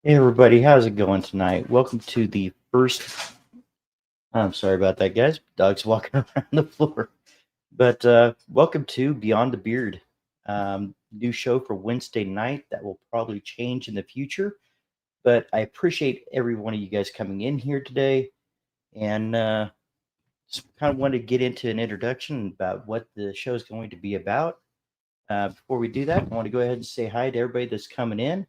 Hey everybody, how's it going tonight? Welcome to the first. I'm sorry about that, guys. Dog's walking around the floor. But welcome to Beyond the Beard. New show for Wednesday night that will probably change in the future. But I appreciate every one of you guys coming in here today, and just kind of wanted to get into an introduction about what the show is going to be about. Before we do that, I want to go ahead and say hi to everybody that's coming in.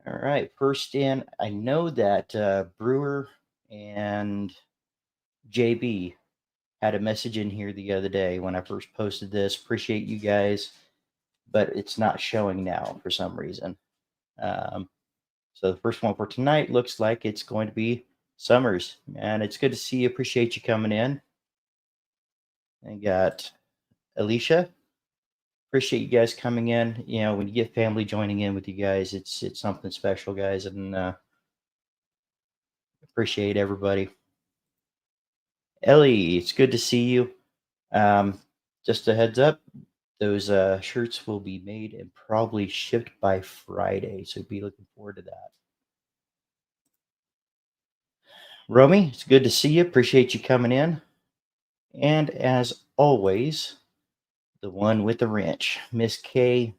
All right, first in, I know that Brewer and JB had a message in here the other day when I first posted this. Appreciate you guys, but it's not showing now for some reason. Um, so the first one for tonight looks like it's going to be Summers, and it's good to see you. Appreciate you coming in. And got Alicia. Appreciate you guys coming in. You know, when you get family joining in with you guys, it's something special, guys, and appreciate everybody. Ellie, it's good to see you. Um, just a heads up, those shirts will be made and probably shipped by Friday, so be looking forward to that. Romy, it's good to see you. Appreciate you coming in. And as always, the one with the wrench, Miss K.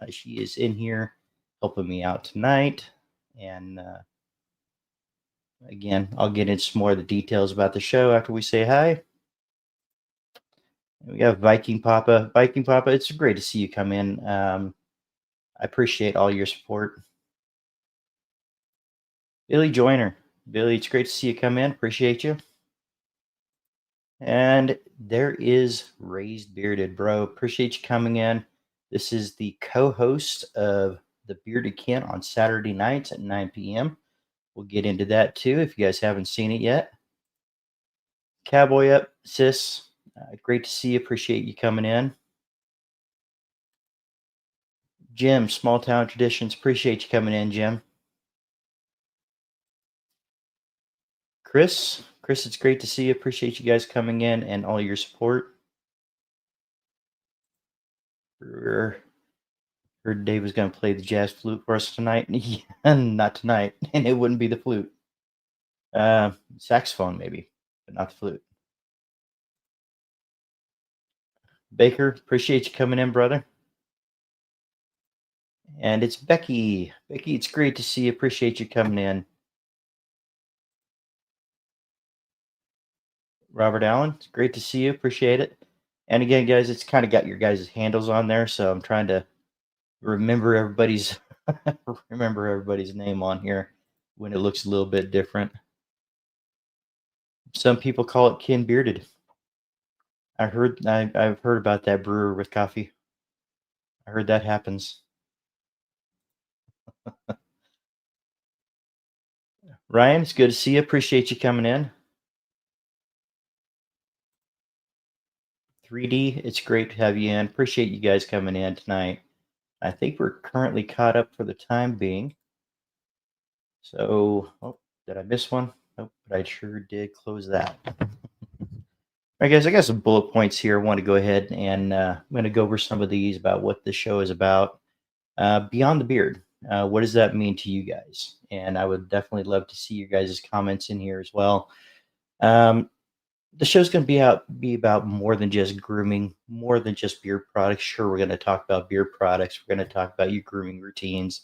She is in here helping me out tonight. And again, I'll get into some more of the details about the show after we say hi. We have Viking Papa. Viking Papa, it's great to see you come in. I appreciate all your support. Billy Joyner. Billy, it's great to see you come in. Appreciate you. And there is Raised Bearded Bro. Appreciate you coming in. This is the co-host of the Bearded Kent on Saturday nights at 9 p.m. We'll get into that too if you guys haven't seen it yet. Cowboy Up, sis. Great to see you. Appreciate you coming in. Jim, Small Town Traditions. Appreciate you coming in, Jim. Chris, it's great to see you. Appreciate you guys coming in and all your support. Heard Dave was going to play the jazz flute for us tonight. Not tonight, and it wouldn't be the flute. Saxophone maybe, but not the flute. Baker, appreciate you coming in, brother. And it's Becky. Becky, it's great to see you. Appreciate you coming in. Robert Allen, it's great to see you. Appreciate it. And again, guys, it's kind of got your guys' handles on there, so I'm trying to remember everybody's name on here when it looks a little bit different. Some people call it Ken Bearded. I've heard about that brewer with coffee. I heard that happens. Ryan, it's good to see you. Appreciate you coming in. 3D, it's great to have you in. Appreciate you guys coming in tonight. I think we're currently caught up for the time being. So, did I miss one? Nope, but I sure did close that. All right, guys, I got some bullet points here. I want to go ahead and I'm going to go over some of these about what the show is about. Beyond the Beard, what does that mean to you guys? And I would definitely love to see your guys' comments in here as well. The show's going to be about more than just grooming, more than just beard products. Sure, we're going to talk about beard products. We're going to talk about your grooming routines.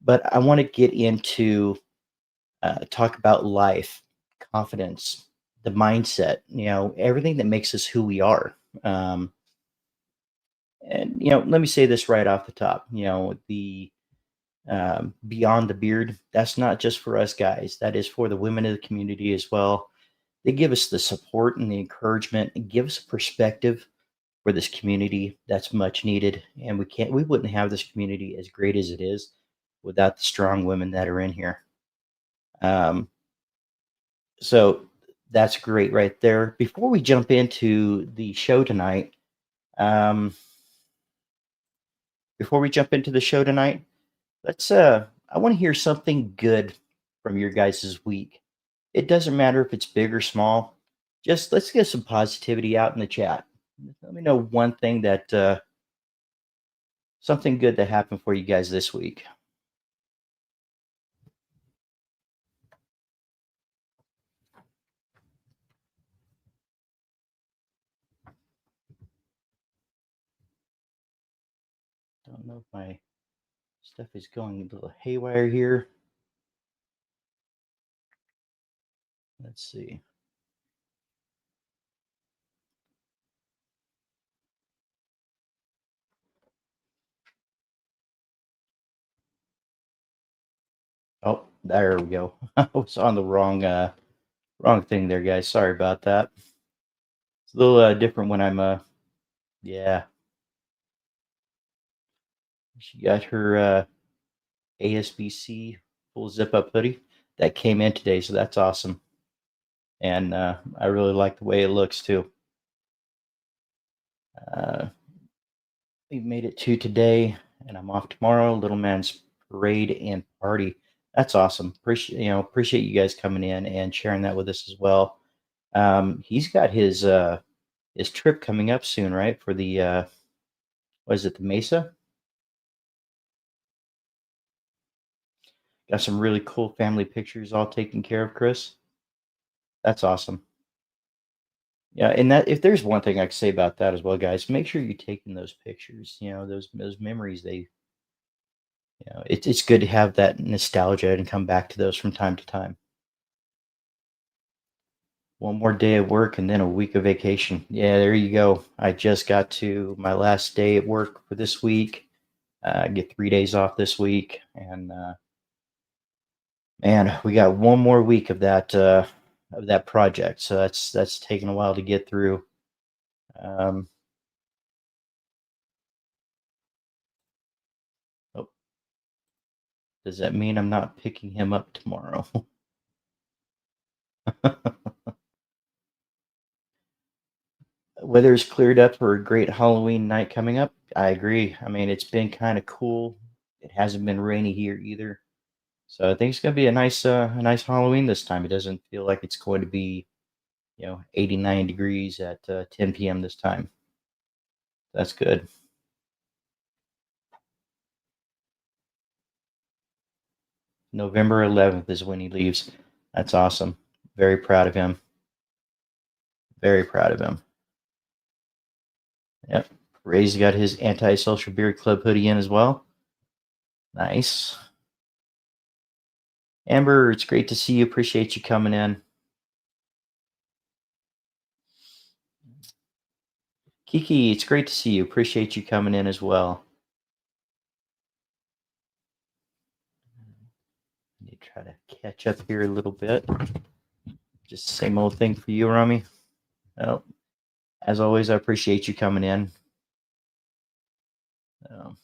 But I want to get into talk about life, confidence, the mindset, everything that makes us who we are. And let me say this right off the top. The Beyond the Beard, that's not just for us guys. That is for the women of the community as well. They give us the support and the encouragement and give us a perspective for this community that's much needed. And we wouldn't have this community as great as it is without the strong women that are in here. So that's great right there. Before we jump into the show tonight, let's I want to hear something good from your guys' week. It doesn't matter if it's big or small. Just let's get some positivity out in the chat. Let me know one thing that something good that happened for you guys this week. Don't know if my stuff is going a little haywire here. Let's see. Oh, there we go. I was on the wrong thing there, guys. Sorry about that. It's a little different when I'm yeah. She got her ASBC full zip up hoodie that came in today, so that's awesome. And I really like the way it looks too. Uh, we made it to today, and I'm off tomorrow. Little man's parade and party. That's awesome. Appreciate you guys coming in and sharing that with us as well. He's got his trip coming up soon, right? For the what is it, the Mesa? Got some really cool family pictures all taken care of, Chris. That's awesome. Yeah, and that if there's one thing I could say about that as well, guys, make sure you're taking those pictures. Those memories. It's good to have that nostalgia and come back to those from time to time. One more day at work and then a week of vacation. Yeah, there you go. I just got to my last day at work for this week. I get 3 days off this week, and man, we got one more week of that project. So that's taken a while to get through. Um, oh, does that mean I'm not picking him up tomorrow? Weather's cleared up for a great Halloween night coming up. I agree. I mean, it's been kind of cool. It hasn't been rainy here either. So I think it's gonna be a nice Halloween this time. It doesn't feel like it's going to be, 89 degrees at 10 p.m. this time. That's good. November 11th is when he leaves. That's awesome. Very proud of him. Very proud of him. Yep. Ray's got his anti-social beer club hoodie in as well. Nice. Amber, it's great to see you. Appreciate you coming in. Kiki, it's great to see you. Appreciate you coming in as well. I need to try to catch up here a little bit. Just the same old thing for you, Rami. Well, as always, I appreciate you coming in. Um,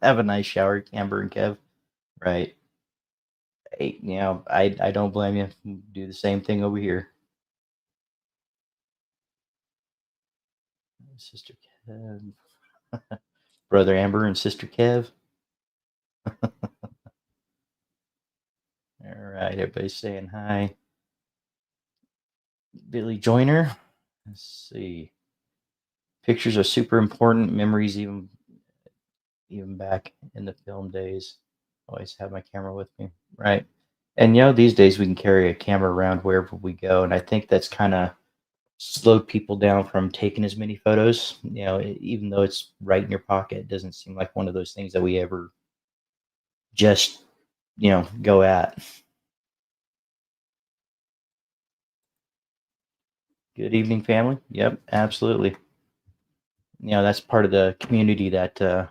have a nice shower, Amber and Kev. Right. Hey, I don't blame you. Do the same thing over here. Sister Kev. Brother Amber and Sister Kev. All right, everybody's saying hi. Billy Joyner. Let's see. Pictures are super important. Memories, even back in the film days. Always have my camera with me, right? And these days we can carry a camera around wherever we go, and I think that's kind of slowed people down from taking as many photos. Even though it's right in your pocket, it doesn't seem like one of those things that we ever just go at. Good evening, family. Yep, absolutely. That's part of the community that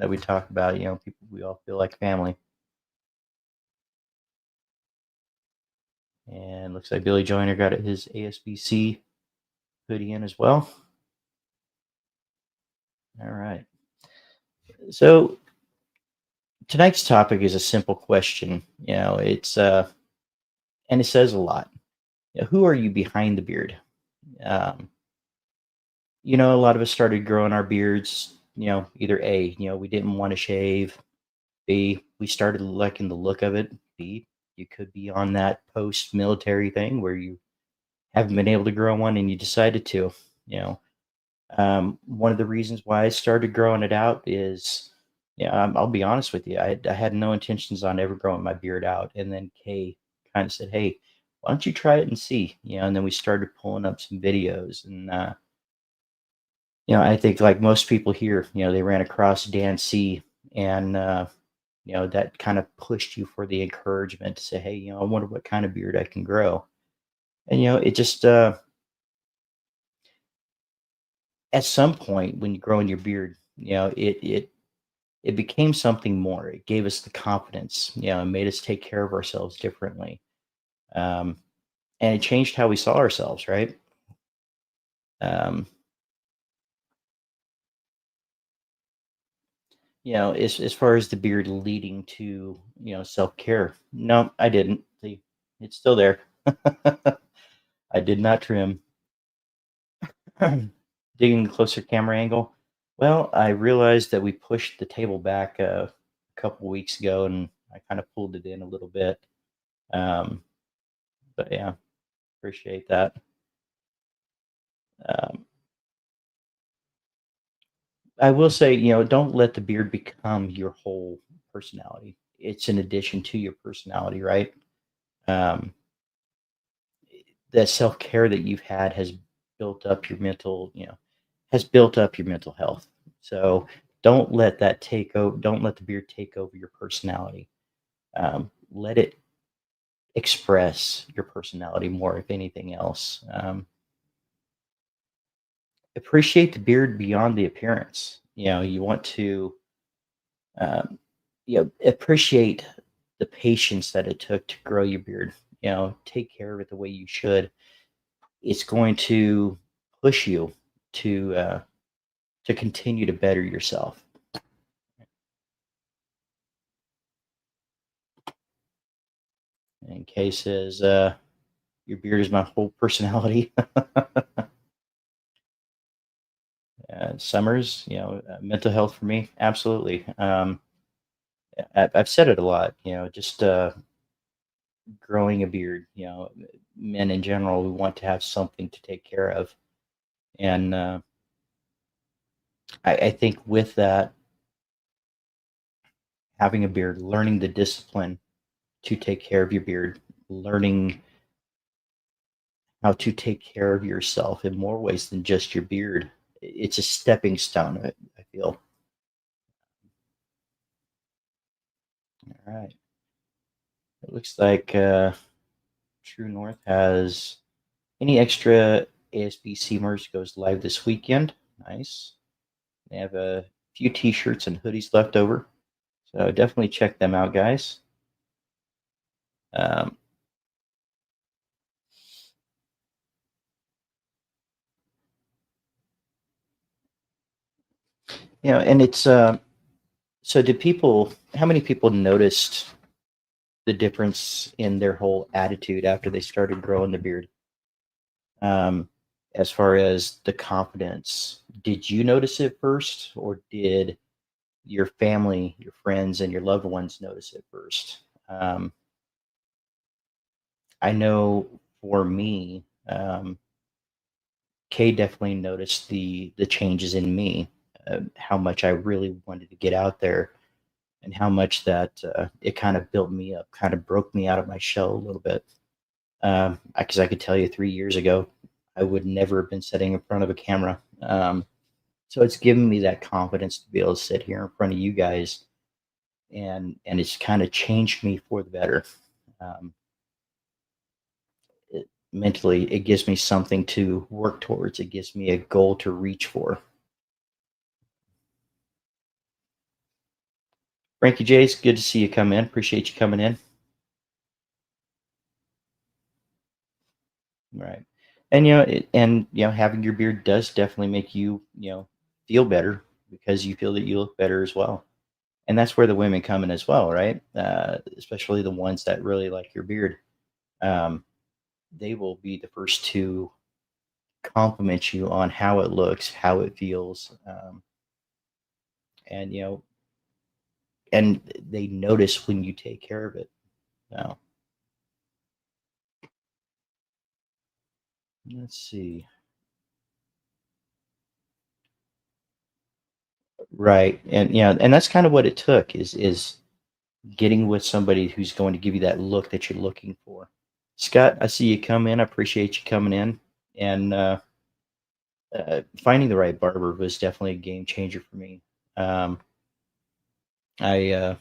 we talk about. People, we all feel like family. And looks like Billy Joyner got his ASBC hoodie in as well. All right. So tonight's topic is a simple question. It's and it says a lot. Who are you behind the beard? Um, a lot of us started growing our beards. Either A, we didn't want to shave. B, we started liking the look of it. B, you could be on that post-military thing where you haven't been able to grow one and you decided to. You know, One of the reasons why I started growing it out is, I'll be honest with you, I had no intentions on ever growing my beard out, and then Kay kind of said, "Hey, why don't you try it and see?" And then we started pulling up some videos, and I think like most people here, they ran across Dan C, and that kind of pushed you for the encouragement to say, hey, I wonder what kind of beard I can grow. And it just at some point when you grow in your beard, it became something more. It gave us the confidence, and made us take care of ourselves differently. Um, and it changed how we saw ourselves, right? Um, as far as the beard leading to, self care. No, I didn't. See, it's still there. I did not trim. Digging a closer camera angle. Well, I realized that we pushed the table back a couple weeks ago, and I kind of pulled it in a little bit. Um, but yeah, appreciate that. Um, I will say, don't let the beard become your whole personality. It's an addition to your personality, right? Um, the self care that you've had has built up your mental, has built up your mental health. So don't let that take over. Don't let the beard take over your personality. Let it express your personality more, if anything else. Appreciate the beard beyond the appearance. You want to, um, appreciate the patience that it took to grow your beard. Take care of it the way you should. It's going to push you to uh, to continue to better yourself. And Kay says, "Your beard is my whole personality." Summers, mental health for me, absolutely. I've said it a lot. Just growing a beard. Men in general, we want to have something to take care of, and I think with that, having a beard, learning the discipline to take care of your beard, learning how to take care of yourself in more ways than just your beard. It's a stepping stone. I feel. All right. It looks like True North has any extra ASB Seamers goes live this weekend. Nice. They have a few T-shirts and hoodies left over, so definitely check them out, guys. Um, and it's so. Did people? How many people noticed the difference in their whole attitude after they started growing the beard? Um, as far as the confidence, did you notice it first, or did your family, your friends, and your loved ones notice it first? I know for me, Kay definitely noticed the changes in me, how much I really wanted to get out there, and how much that it kind of built me up, kind of broke me out of my shell a little bit. Because I could tell you 3 years ago, I would never have been sitting in front of a camera. So it's given me that confidence to be able to sit here in front of you guys, and it's kind of changed me for the better. Um, Mentally, it gives me something to work towards. It gives me a goal to reach for. Frankie J, it's good to see you come in. Appreciate you coming in. Right. And having your beard does definitely make you, feel better because you feel that you look better as well. And that's where the women come in as well, right? Especially the ones that really like your beard. Um, they will be the first to compliment you on how it looks, how it feels, and and they notice when you take care of it. Now, let's see. Right, and and that's kind of what it took is getting with somebody who's going to give you that look that you're looking for. Scott, I see you come in. I appreciate you coming in, and Finding the right barber was definitely a game changer for me. Um, I uh,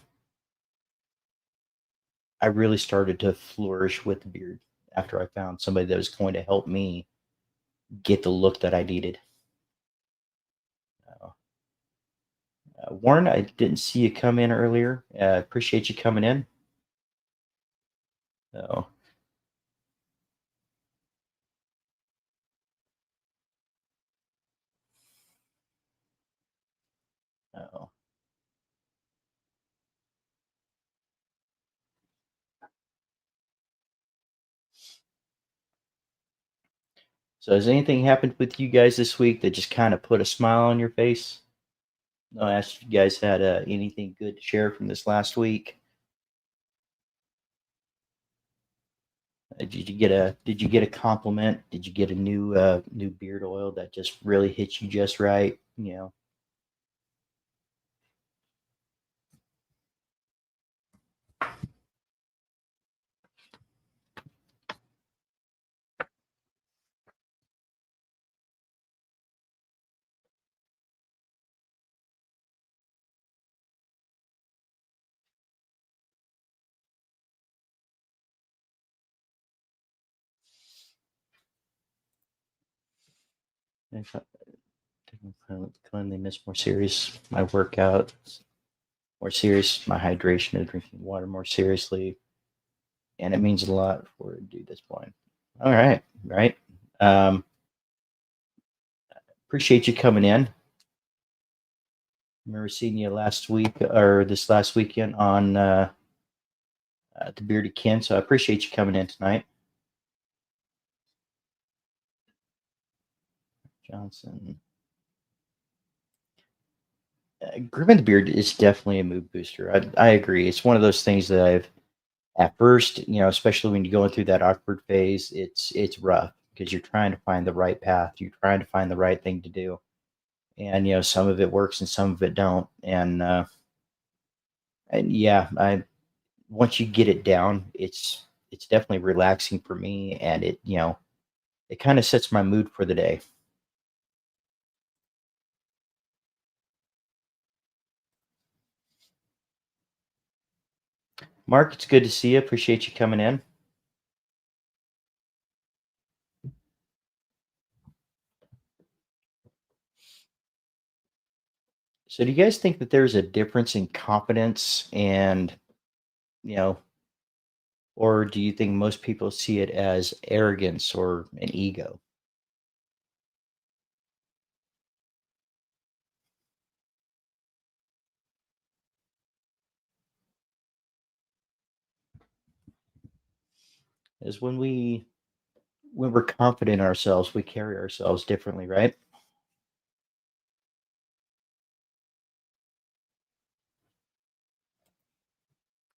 I really started to flourish with the beard after I found somebody that was going to help me get the look that I needed. Uh, Warren, I didn't see you come in earlier. Appreciate you coming in. So, uh, so has anything happened with you guys this week that just kind of put a smile on your face? I asked if you guys had anything good to share from this last week. Did you get a compliment? Did you get a new beard oil that just really hit you just right? If I take my cleanliness more serious, my workout more serious, my hydration and drinking water more seriously, and it means a lot for a dude this point. All right, right. Um, Appreciate you coming in. Remember seeing you last week or this last weekend on the Bearded Kin. So I appreciate you coming in tonight, Johnson. Grooming the beard is definitely a mood booster. I agree. It's one of those things that I've at first, especially when you're going through that awkward phase, it's rough because you're trying to find the right path. You're trying to find the right thing to do, and some of it works and some of it don't. And yeah, I once you get it down, it's definitely relaxing for me, and it kind of sets my mood for the day. Mark, it's good to see you. Appreciate you coming in. So, do you guys think that there's a difference in confidence and you know, or do you think most people see it as arrogance or an ego? Is when we're confident in ourselves, we carry ourselves differently, right?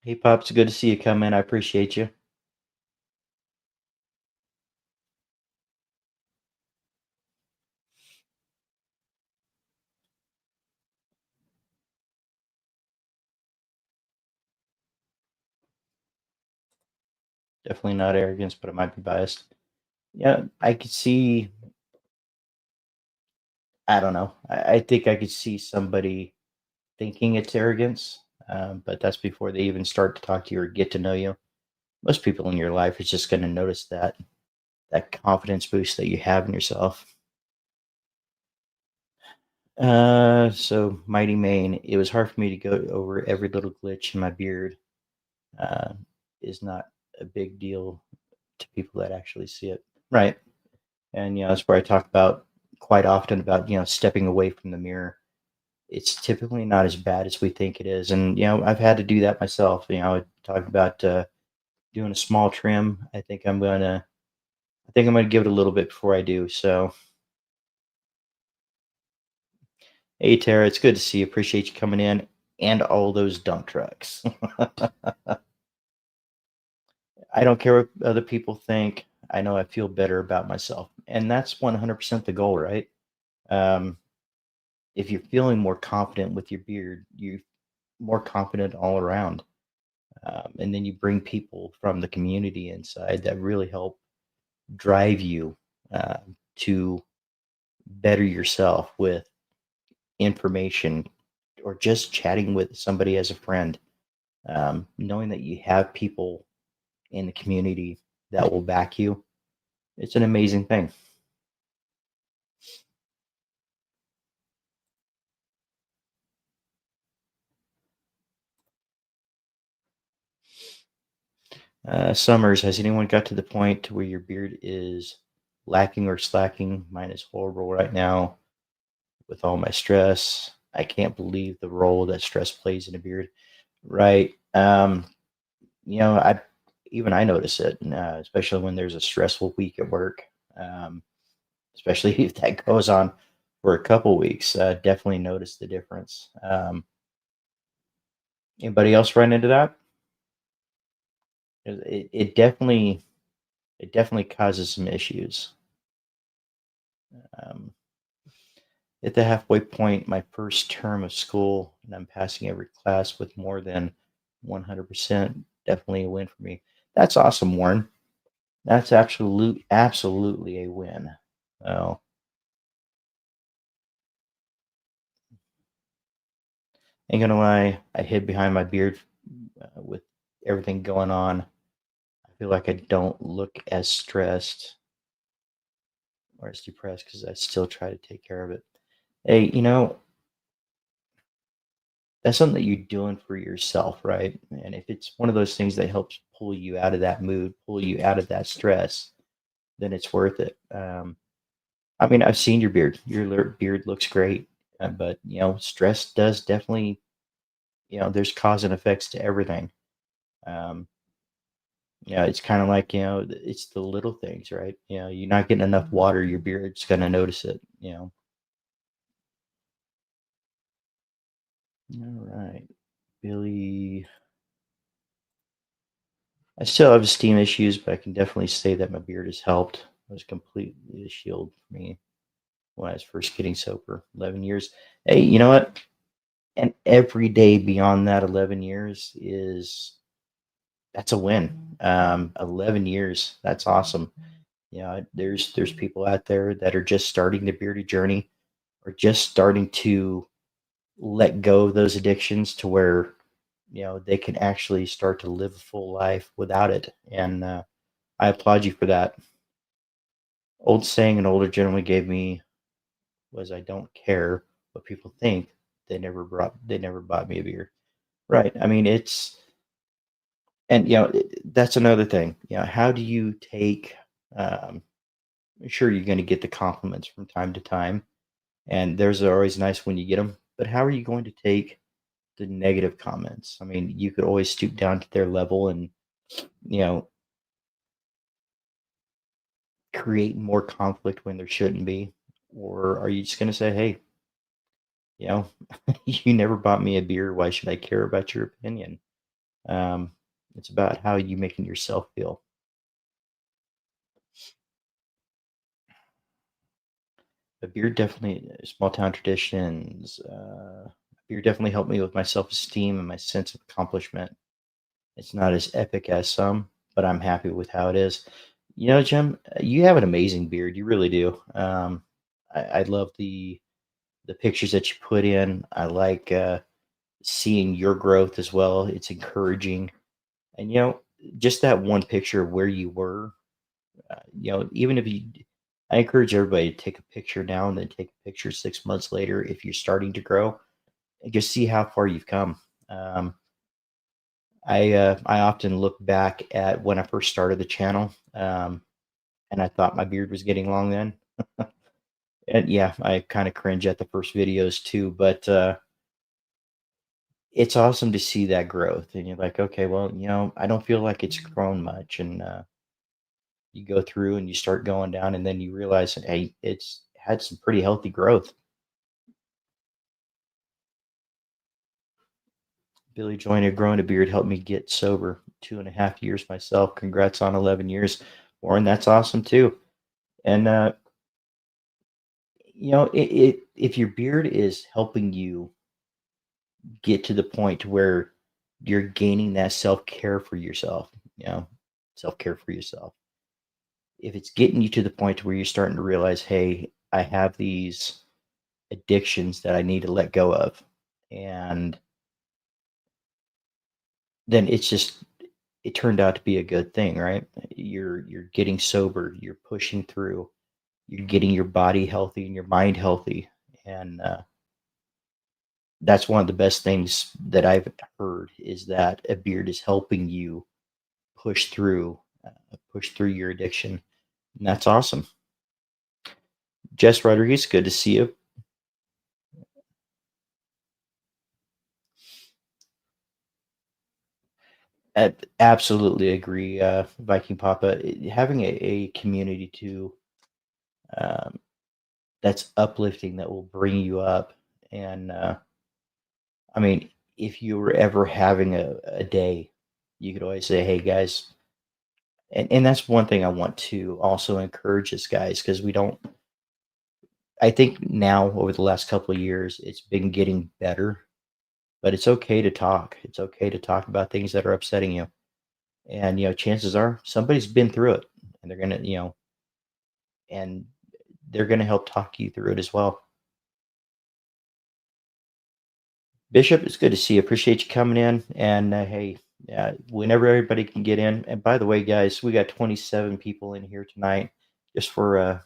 Hey, Pops, good to see you come in. I appreciate you. Definitely not arrogance, but it might be biased. Yeah, I could see. I don't know. I think I could see somebody thinking it's arrogance, but that's before they even start to talk to you or get to know you. Most people in your life is just going to notice that confidence boost that you have in yourself. So Mighty Main, it was hard for me to go over every little glitch in my beard. Uh, is not a big deal to people that actually see it, right? And that's where I talk about quite often about stepping away from the mirror. It's typically not as bad as we think it is, and I've had to do that myself. I talk about doing a small trim. I think I'm gonna give it a little bit before I do. So, hey Tara, it's good to see you. Appreciate you coming in and all those dump trucks. I don't care what other people think. I know I feel better about myself, and that's 100% the goal, right? Um, if you're feeling more confident with your beard, you're more confident all around, and then you bring people from the community inside that really help drive you uh, to better yourself with information or just chatting with somebody as a friend, knowing that you have people in the community that will back you, it's an amazing thing. Summers, has anyone got to the point where your beard is lacking or slacking? Mine is horrible right now with all my stress. I can't believe the role that stress plays in a beard. Right. I even I notice it, especially when there's a stressful week at work. Um, Especially if that goes on for a couple weeks. Definitely notice the difference. Anybody else run into that? It definitely causes some issues. Um, at the halfway point, my first term of school, and I'm passing every class with more than 100%. Definitely a win for me. That's awesome, Warren. That's absolutely a win. Oh, ain't gonna lie, I hid behind my beard with everything going on. I feel like I don't look as stressed or as depressed because I still try to take care of it. Hey, that's something that you're doing for yourself, right? And if it's one of those things that helps pull you out of that mood, pull you out of that stress, then it's worth it. I mean, I've seen your beard. Your beard looks great, but stress does definitely, there's cause and effects to everything. Um, it's kind of like it's the little things, right? You're not getting enough water, your beard's gonna notice it. All right, Billy. I still have esteem issues, but I can definitely say that my beard has helped. It was completely a shield for me when I was first getting sober. 11 years. Hey, you know what? And every day beyond that 11 years that's a win. 11 years. That's awesome. There's people out there that are just starting the bearded journey or just starting to let go of those addictions to where they can actually start to live a full life without it. And I applaud you for that. Old saying an older gentleman gave me was, "I don't care what people think. They never bought me a beer." Right. I mean, that's another thing. How do you take? Um, sure, you're going to get the compliments from time to time, and there's always nice when you get them. But how are you going to take the negative comments? I mean, you could always stoop down to their level and you know create more conflict when there shouldn't be, or are you just going to say, "Hey, you know, you never bought me a beer. Why should I care about your opinion?" Um, it's about how you making yourself feel. A beer definitely, small town traditions. Beer definitely helped me with my self esteem and my sense of accomplishment. It's not as epic as some, but I'm happy with how it is. Jim, you have an amazing beard. You really do. I love the pictures that you put in. I like seeing your growth as well. It's encouraging. And just that one picture of where you were, even if I encourage everybody to take a picture now and then take a picture 6 months later if you're starting to grow and just see how far you've come. Um, I often look back at when I first started the channel, and I thought my beard was getting long then. And yeah, I kind of cringe at the first videos too, but it's awesome to see that growth. And you're like, okay, well, I don't feel like it's grown much. And you go through and you start going down, and then you realize, hey, it's had some pretty healthy growth. Billy Joyner growing a beard helped me get sober 2.5 years myself. Congrats on 11 years, Warren. That's awesome too. And if your beard is helping you get to the point to where you're gaining that self-care for yourself, you know, self-care for yourself. If it's getting you to the point where you're starting to realize, hey, I have these addictions that I need to let go of. And then it turned out to be a good thing, right? You're getting sober, you're pushing through, you're getting your body healthy and your mind healthy. And that's one of the best things that I've heard is that a beard is helping you push through, push through your addiction. And that's awesome. Jess Rodriguez, good to see you. Absolutely agree, Viking Papa. Having a community to um, that's uplifting that will bring you up. And I mean, if you were ever having a day, you could always say, "Hey guys," and that's one thing I want to also encourage us guys because we don't. I think now over the last couple of years, it's been getting better, but it's okay to talk. It's okay to talk about things that are upsetting you, and chances are somebody's been through it, and they're gonna, and they're gonna help talk you through it as well. Bishop, it's good to see you. Appreciate you coming in. And hey, whenever everybody can get in. And by the way, guys, we got 27 people in here tonight just for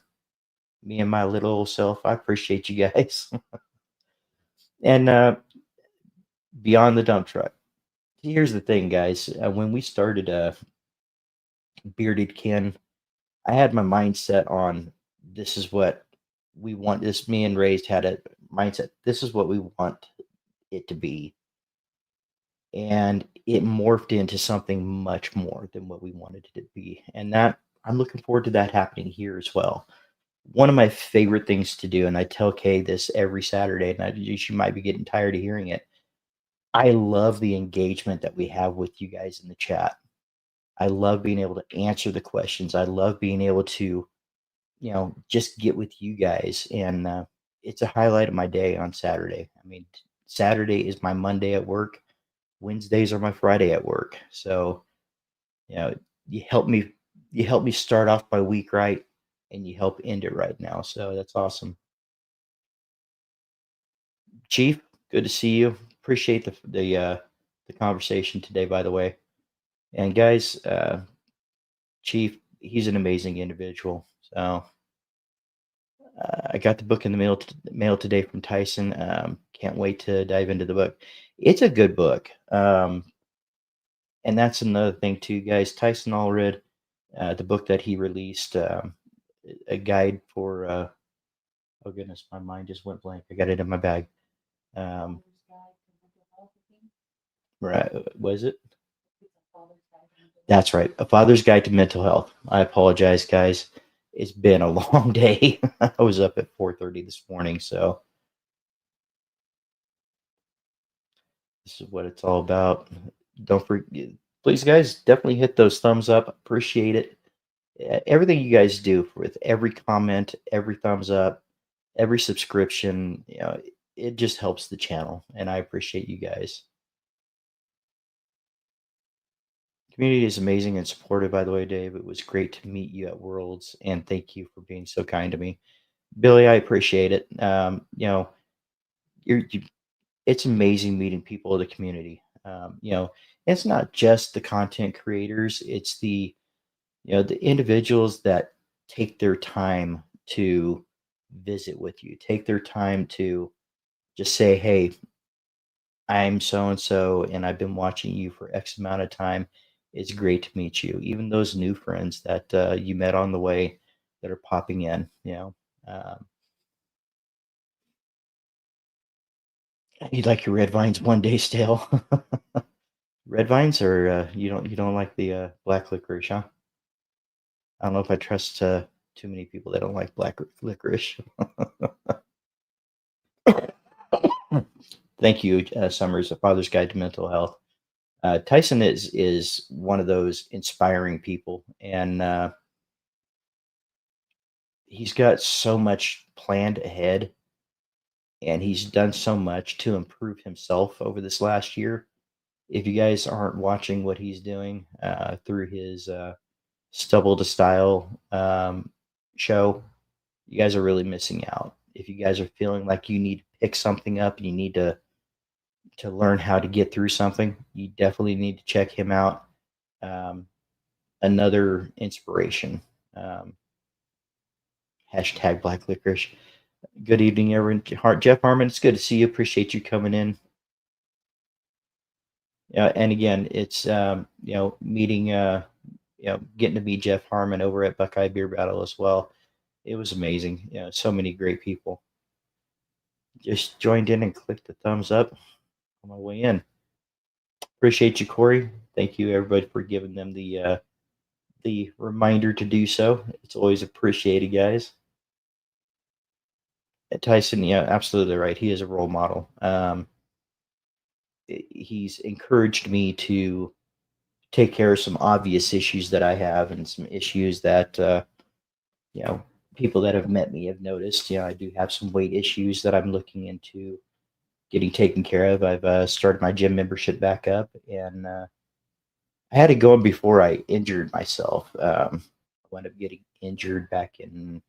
me and my little old self. I appreciate you guys. And beyond the dump truck. Here's the thing, guys. When we started Bearded Ken, I had my mindset on this is what we want. This me and Ray's had a mindset. This is what we want it to be, and it morphed into something much more than what we wanted it to be. And that I'm looking forward to that happening here as well. One of my favorite things to do, and I tell Kay this every Saturday, and she might be getting tired of hearing it. I love the engagement that we have with you guys in the chat. I love being able to answer the questions. I love being able to, just get with you guys. And it's a highlight of my day on Saturday. I mean, Saturday is my Monday at work. Wednesdays are my Friday at work. So, you know, you help me you help me start off my week right and you help end it right now. So that's awesome. Chief, good to see you. Appreciate the conversation today, by the way. And guys, Chief, he's an amazing individual. So I got the book in the mail today from Tyson. Can't wait to dive into the book. It's a good book. And that's another thing too, guys. Tyson Allred, the book that he released, a guide for. Oh goodness, my mind just went blank. I got it in my bag. Um, right, was it? That's right, A Father's Guide to Mental Health. I apologize, guys. It's been a long day. I was up at 4:30 this morning, so this is what it's all about. Don't forget, please, guys, definitely hit those thumbs up. Appreciate it. Everything you guys do with every comment, every thumbs up, every subscription, it just helps the channel, and I appreciate you guys. Community is amazing and supportive, by the way, Dave. It was great to meet you at Worlds, and thank you for being so kind to me. Billy, I appreciate it. You it's amazing meeting people of the community. It's not just the content creators, it's the individuals that take their time to visit with you, take their time to just say, "Hey, I'm so and so, and I've been watching you for X amount of time. It's great to meet you." Even those new friends that you met on the way that are popping in, you'd like your red vines one day still. Red vines, or you don't like the black licorice, huh? I don't know if I trust too many people that don't like black licorice. Thank you, Summers, A Father's Guide to Mental Health. Tyson is one of those inspiring people, and he's got so much planned ahead, and he's done so much to improve himself over this last year. If you guys aren't watching what he's doing through his Stubble to Style show, you guys are really missing out. If you guys are feeling like you need to pick something up and you need to learn how to get through something, you definitely need to check him out. Um, Another inspiration. Um, Hashtag Black Licorice. Good evening, everyone. Jeff Harmon, it's good to see you. Appreciate you coming in. And again, it's meeting, getting to meet Jeff Harmon over at Buckeye Beer Battle as well. It was amazing. So many great people. Just joined in and clicked the thumbs up on my way in. Appreciate you, Corey. Thank you, everybody, for giving them the reminder to do so. It's always appreciated, guys. Tyson, yeah, absolutely right. He is a role model. He's encouraged me to take care of some obvious issues that I have and some issues that you know people that have met me have noticed. I do have some weight issues that I'm looking into getting taken care of. I've started my gym membership back up, and I had it going before I injured myself. I wound up getting injured back in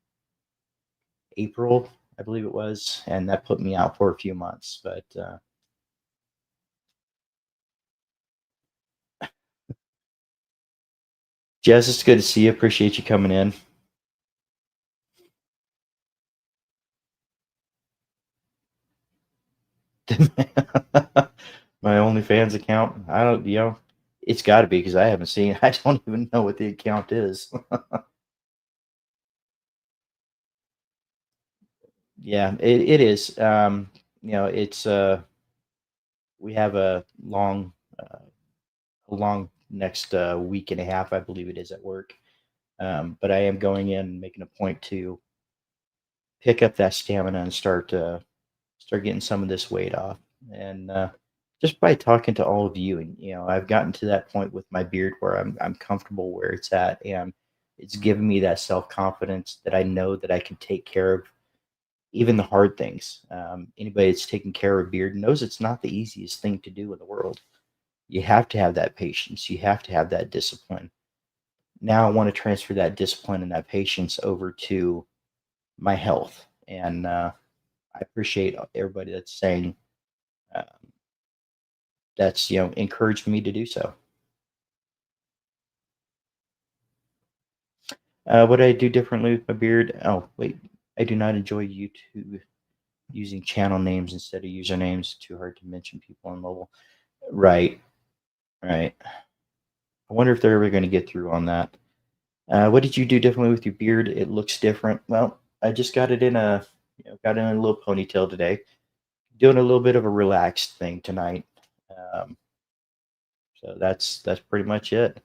April, I believe it was, and that put me out for a few months. But Jess, it's good to see you. Appreciate you coming in. My OnlyFans account. I don't, it's got to be because I haven't seen. I don't even know what the account is. Yeah, it is. It's we have a long next week and a half, I believe it is at work. But I am going in and making a point to pick up that stamina and start getting some of this weight off. And just by talking to all of you, and I've gotten to that point with my beard where I'm comfortable where it's at, and it's given me that self confidence that I know that I can take care of even the hard things. Anybody that's taking care of a beard knows it's not the easiest thing to do in the world. You have to have that patience. You have to have that discipline. Now I want to transfer that discipline and that patience over to my health, and I appreciate everybody that's saying uh, that's encouraged me to do so. What I do differently with my beard? Oh, wait, I do not enjoy YouTube using channel names instead of usernames. Too hard to mention people on mobile. Right, right. I wonder if they're ever going to get through on that. What did you do differently with your beard? It looks different. Well, I just got it in got it in a little ponytail today. Doing a little bit of a relaxed thing tonight. Um, so that's pretty much it.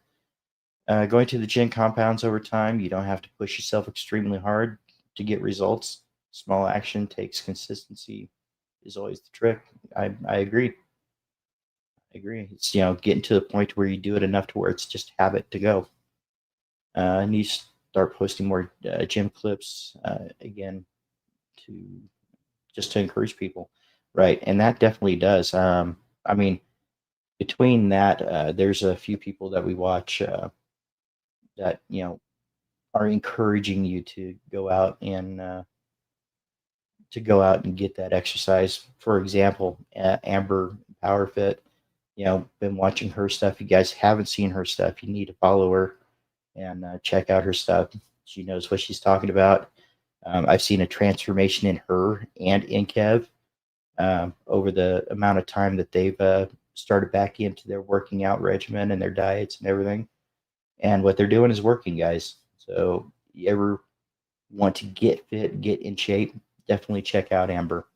Going to the gym compounds over time, you don't have to push yourself extremely hard to get results. Small action takes consistency is always the trick. I agree. I agree. It's getting to the point where you do it enough to where it's just habit to go. And you start posting more gym clips again to just to encourage people, right? And that definitely does. I mean, between that, there's a few people that we watch that are encouraging you to go out and get that exercise. For example, Amber Powerfit. Been watching her stuff. You guys haven't seen her stuff, you need to follow her and check out her stuff. She knows what she's talking about. I've seen a transformation in her and in Kev over the amount of time that they've started back into their working out regimen and their diets and everything. And what they're doing is working, guys. So you ever want to get fit, get in shape, definitely check out Amber.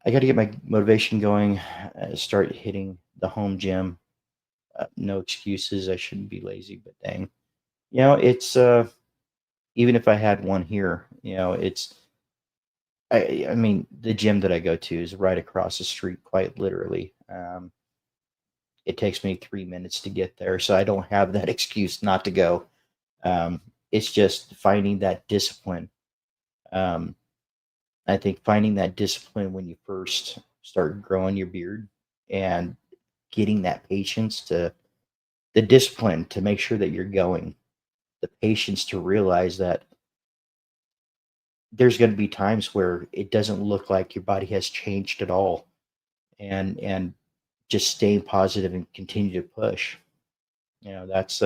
I got to get my motivation going, start hitting the home gym. No excuses. I shouldn't be lazy, but dang. It's even if I had one here, I mean, the gym that I go to is right across the street, quite literally. It takes me 3 minutes to get there, so I don't have that excuse not to go. It's just finding that discipline. Um, I think finding that discipline when you first start growing your beard and getting that patience to the discipline to make sure that you're going. the patience to realize that there's going to be times where it doesn't look like your body has changed at all, and just staying positive and continue to push. That's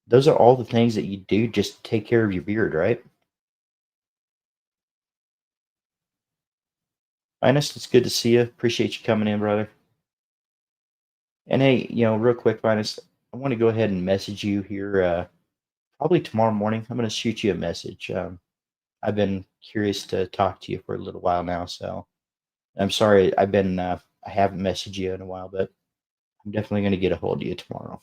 those are all the things that you do just to take care of your beard, right? Linus, it's good to see you. Appreciate you coming in, brother. And hey, real quick, Linus, I want to go ahead and message you here. Probably tomorrow morning. I'm going to shoot you a message. I've been curious to talk to you for a little while now, so I'm sorry I haven't messaged you in a while, but I'm definitely going to get a hold of you tomorrow.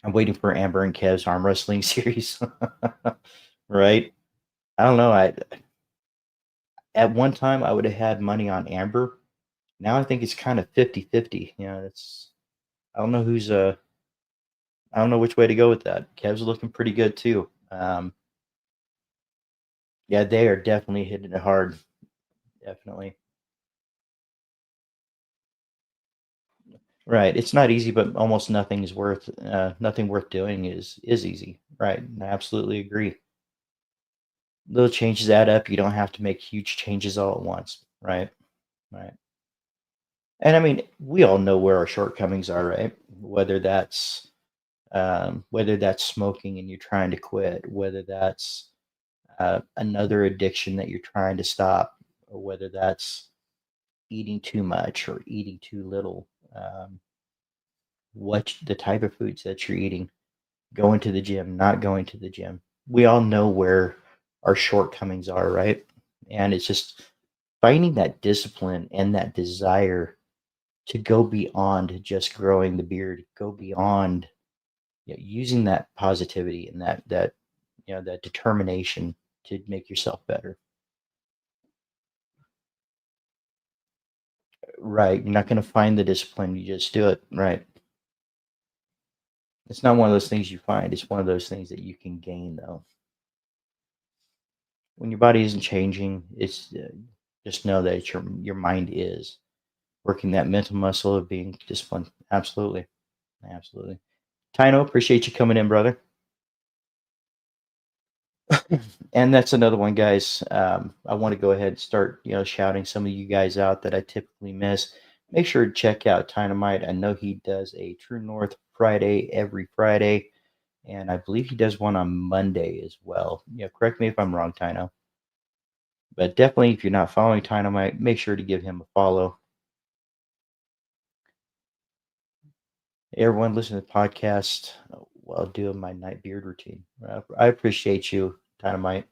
I'm waiting for Amber and Kev's arm wrestling series, right? I don't know. I At one time I would have had money on Amber. Now I think it's kind of 50-50. It's I don't know who's I don't know which way to go with that. Kev's looking pretty good too. Yeah, they are definitely hitting it hard. Definitely. Right. It's not easy, but almost nothing worth doing is easy. Right. I absolutely agree. Little changes add up. You don't have to make huge changes all at once. Right. Right. And I mean, we all know where our shortcomings are, right? Whether that's smoking and you're trying to quit, whether that's another addiction that you're trying to stop, or whether that's eating too much or eating too little. What the type of foods that you're eating, going to the gym, not going to the gym. We all know where our shortcomings are, right? And it's just finding that discipline and that desire to go beyond just growing the beard, go beyond using that positivity and that determination to make yourself better. Right. You're not going to find the discipline, you just do it. Right. It's not one of those things you find, it's one of those things that you can gain, though. When your body isn't changing, it's just know that your mind is working that mental muscle of being disciplined. Absolutely, absolutely. Tino, appreciate you coming in, brother. And that's another one, guys. I want to go ahead and start, shouting some of you guys out that I typically miss. Make sure to check out Dynamite. I know he does a True North Friday every Friday, and I believe he does one on Monday as well. Correct me if I'm wrong, Tino. But definitely, if you're not following Dynamite, make sure to give him a follow. Hey, everyone, listen to the podcast while doing my night beard routine. I appreciate you, Dynamite.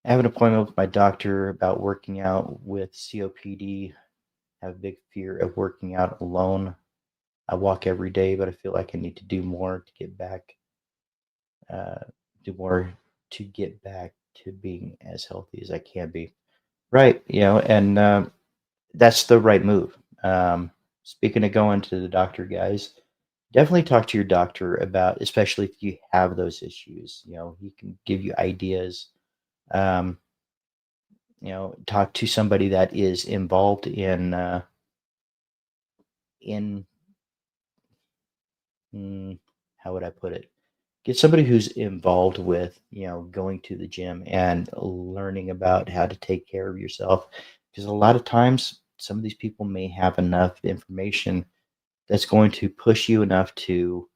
I have an appointment with my doctor about working out with COPD. I have a big fear of working out alone. I walk every day, but I feel like I need to do more to get back, uh, do more to get back to being as healthy as I can be. Right, and that's the right move. Speaking of going to the doctor, guys, definitely talk to your doctor about, especially if you have those issues. He can give you ideas. Um, talk to somebody that is involved in mm, how would I put it? Get somebody who's involved with, going to the gym and learning about how to take care of yourself. Because a lot of times, some of these people may have enough information that's going to push you enough to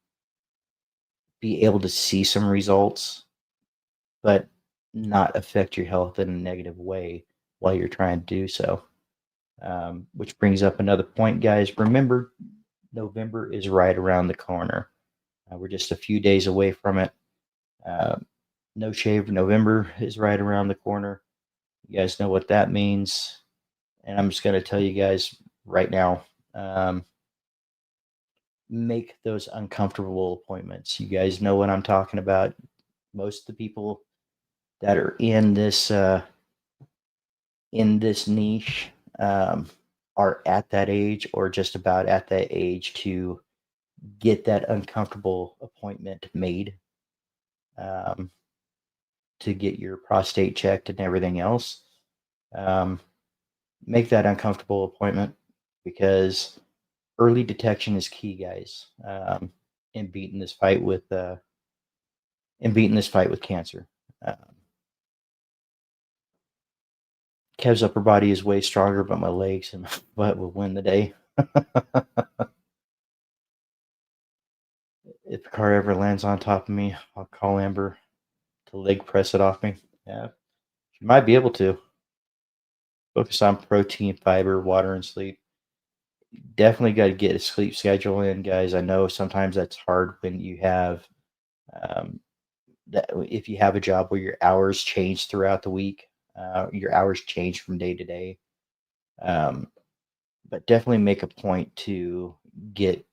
be able to see some results, but not affect your health in a negative way while you're trying to do so. Which brings up another point, guys. Remember, November is right around the corner. We're just a few days away from it. Uh, no Shave November is right around the corner. You guys know what that means. And I'm just going to tell you guys right now, um, make those uncomfortable appointments. You guys know what I'm talking about. Most of the people that are in this niche are at that age or just about at that age to get that uncomfortable appointment made, um, to get your prostate checked and everything else. Um, make that uncomfortable appointment because Early detection is key, guys, in beating this fight with cancer. Um, Kev's upper body is way stronger, but my legs and my butt will win the day. If the car ever lands on top of me, I'll call Amber to leg press it off me. Yeah, she might be able to. Focus on protein, fiber, water, and sleep. Definitely got to get a sleep schedule in, guys. I know sometimes that's hard when you have um, that if you have a job where your hours change throughout the week, your hours change from day to day. Um, but definitely make a point get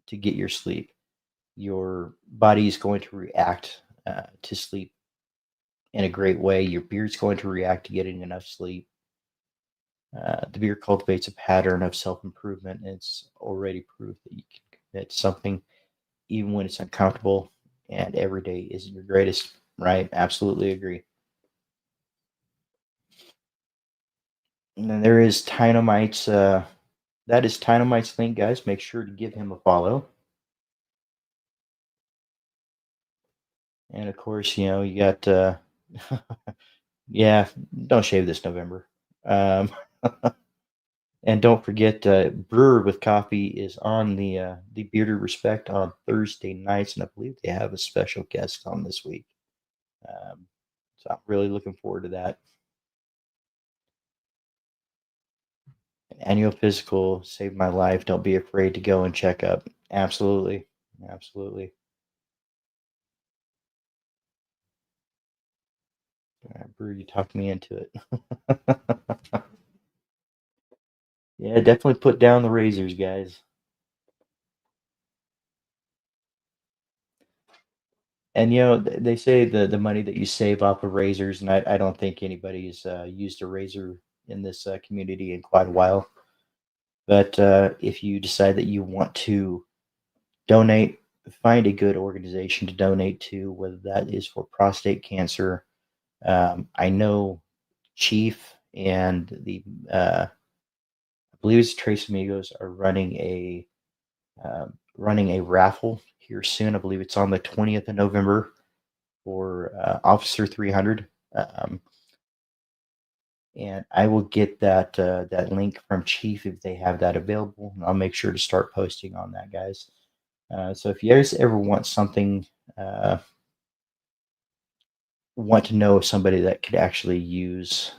to get your sleep. Your body is going to react to sleep in a great way. Your beard's going to react to getting enough sleep. The beard cultivates a pattern of self improvement. It's already proved that you can commit something even when it's uncomfortable, and every day isn't your greatest, right? Absolutely agree. And then there is Tynomite's, that is Tynomite's link, guys. Make sure to give him a follow. And of course, you got, yeah, don't shave this November. Um, and don't forget, Brewer with Coffee is on the Bearded Respect on Thursday nights, and I believe they have a special guest on this week. Um, so I'm really looking forward to that. Annual physical saved my life. Don't be afraid to go and check up. Absolutely. Absolutely. Brew, you talked me into it. Yeah, definitely put down the razors, guys. And they say the money that you save off of razors, and I don't think anybody's used a razor in this community in quite a while. But if you decide that you want to donate, find a good organization to donate to, whether that is for prostate cancer. I know Chief and I believe it's Trace Amigos are running a raffle here soon. I believe it's on the 20th of November for Officer 300. Um, and I will get that link from Chief if they have that available, and I'll make sure to start posting on that, guys. So if you guys ever want something, uh, want to know somebody that could actually use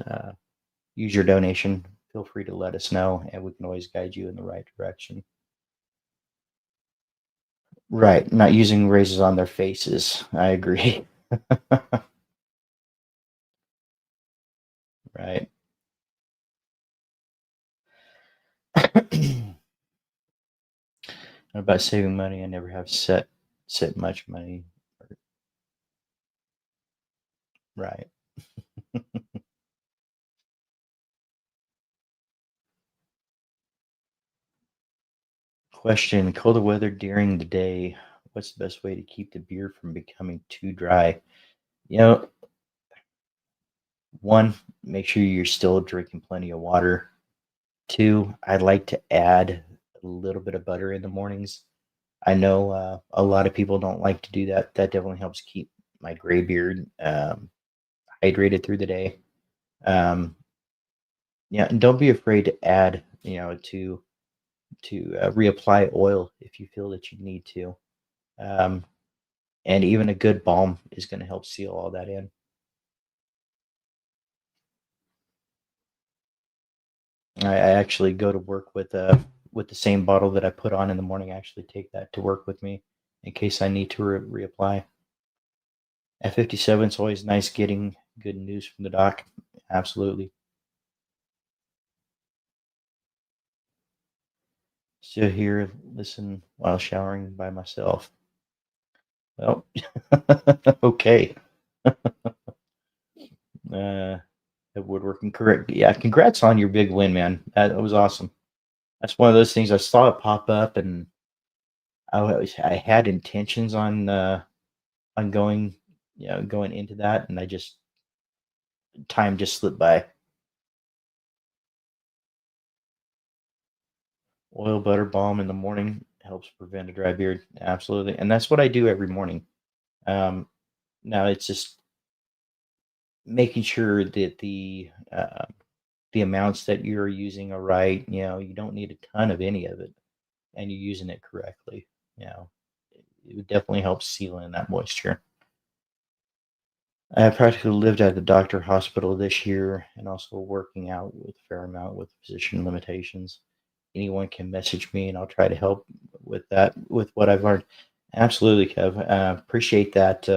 your donation, feel free to let us know, and we can always guide you in the right direction. Right, not using razors on their faces. I agree. Right. About saving money, I never have set much money. Right. Question: colder weather during the day. What's the best way to keep the beard from becoming too dry? You know, one, make sure you're still drinking plenty of water. Two, I'd like to add a little bit of butter in the mornings. I know a lot of people don't like to do that. That definitely helps keep my gray beard hydrated through the day. Um, yeah, and don't be afraid to add, to reapply oil if you feel that you need to. Um, and even a good balm is going to help seal all that in. I actually go to work with the same bottle that I put on in the morning. I actually take that to work with me in case I need to reapply. At 57, it's always nice getting good news from the doc. Absolutely. Sit here, listen while showering by myself. Well, okay. Uh, woodworking, correct. Yeah, congrats on your big win, man. That was awesome. That's one of those things I saw it pop up, and I had intentions on going, going into that, and I just time just slipped by. Oil, butter, balm in the morning helps prevent a dry beard. Absolutely. And that's what I do every morning. Um, Now it's just making sure that the amounts that you're using are right. You don't need a ton of any of it, and you're using it correctly. You know, it would definitely help seal in that moisture. I have practically lived at the doctor hospital this year and also working out with a fair amount with physician limitations. Anyone can message me and I'll try to help with that, with what I've learned. Absolutely, Kev. Appreciate that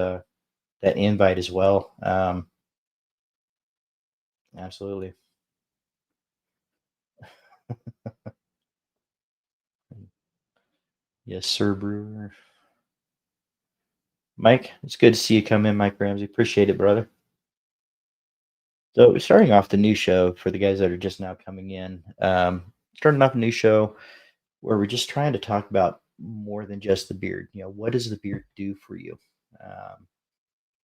invite as well. Absolutely. Yes, sir, Brewer. Mike, it's good to see you come in, Mike Ramsey. Appreciate it, brother. So, starting off the new show for the guys that are just now coming in, starting off a new show where we're just trying to talk about more than just the beard. What does the beard do for you? Um,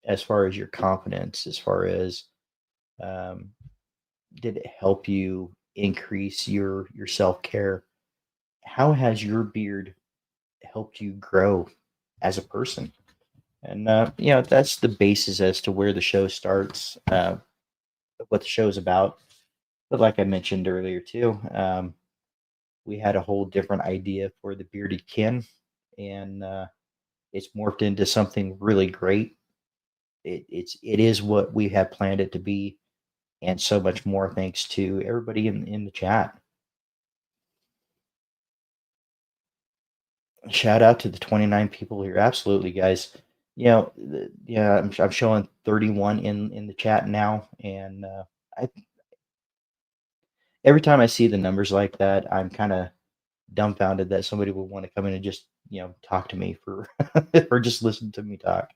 as far as your confidence, as far as um, did it help you increase your self care? How has your beard helped you grow as a person? And that's the basis as to where the show starts, what the show is about. But like I mentioned earlier too, we had a whole different idea for the bearded kin, and it's morphed into something really great. It is what we have planned it to be, and so much more thanks to everybody in the chat. Shout out to the 29 people here. Absolutely, guys. Yeah, I'm showing 31 in the chat now, and I every time I see the numbers like that, I'm kind of dumbfounded that somebody would want to come in and just talk to me for or just listen to me talk.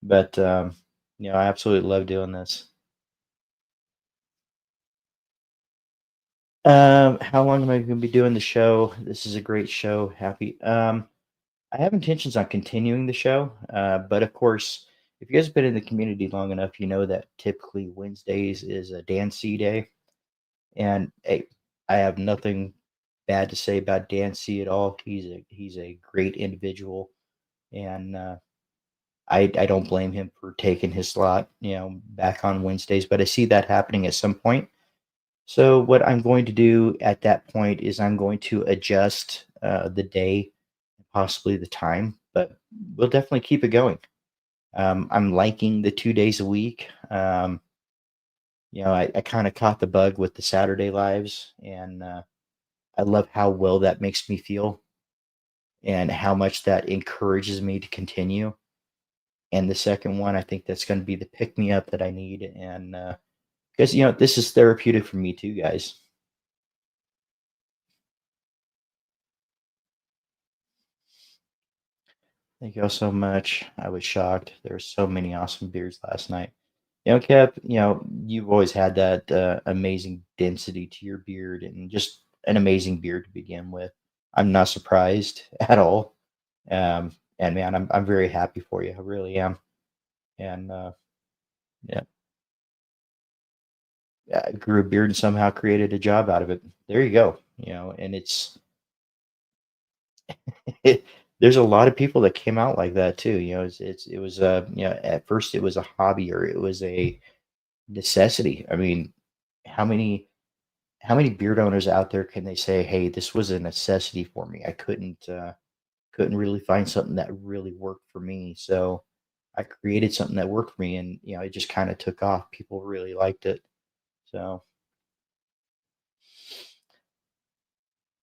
But I absolutely love doing this. How long am I going to be doing the show? This is a great show. Happy. I have intentions on continuing the show, but of course, if you guys have been in the community long enough, you know that typically Wednesdays is a Dan C day, and hey, I have nothing bad to say about Dan C at all. He's a great individual, and I don't blame him for taking his slot, back on Wednesdays. But I see that happening at some point. So what I'm going to do at that point is I'm going to adjust the day, possibly the time, but we'll definitely keep it going. I'm liking the 2 days a week. I kind of caught the bug with the Saturday lives, and I love how well that makes me feel and how much that encourages me to continue. And the second one, I think that's going to be the pick me up that I need, and because this is therapeutic for me too, guys. Thank you all so much. I was shocked. There were so many awesome beards last night. Kev, you've always had that amazing density to your beard and just an amazing beard to begin with. I'm not surprised at all. And man, I'm very happy for you. I really am. And yeah, I grew a beard and somehow created a job out of it. There you go. And there's a lot of people that came out like that too. It was at first it was a hobby or it was a necessity. I mean, how many how many beard owners out there can they say, "Hey, this was a necessity for me. I couldn't really find something that really worked for me, so I created something that worked for me, and it just kind of took off. People really liked it." So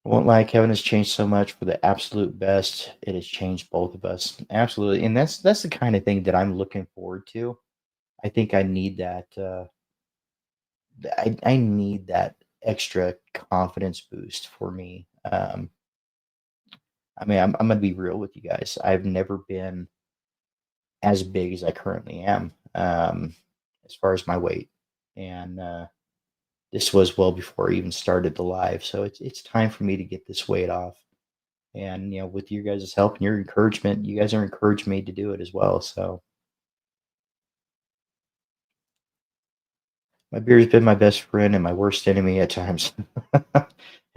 I won't lie, Kevin has changed so much for the absolute best. It has changed both of us, absolutely, and that's the kind of thing that I'm looking forward to. I think I need that. I need that extra confidence boost for me. I mean, I'm gonna be real with you guys. I've never been as big as I currently am, as far as my weight, and this was well before I even started the live. So it's time for me to get this weight off. And with your guys' help and your encouragement, you guys are encouraging me to do it as well. So My beard's been my best friend and my worst enemy at times.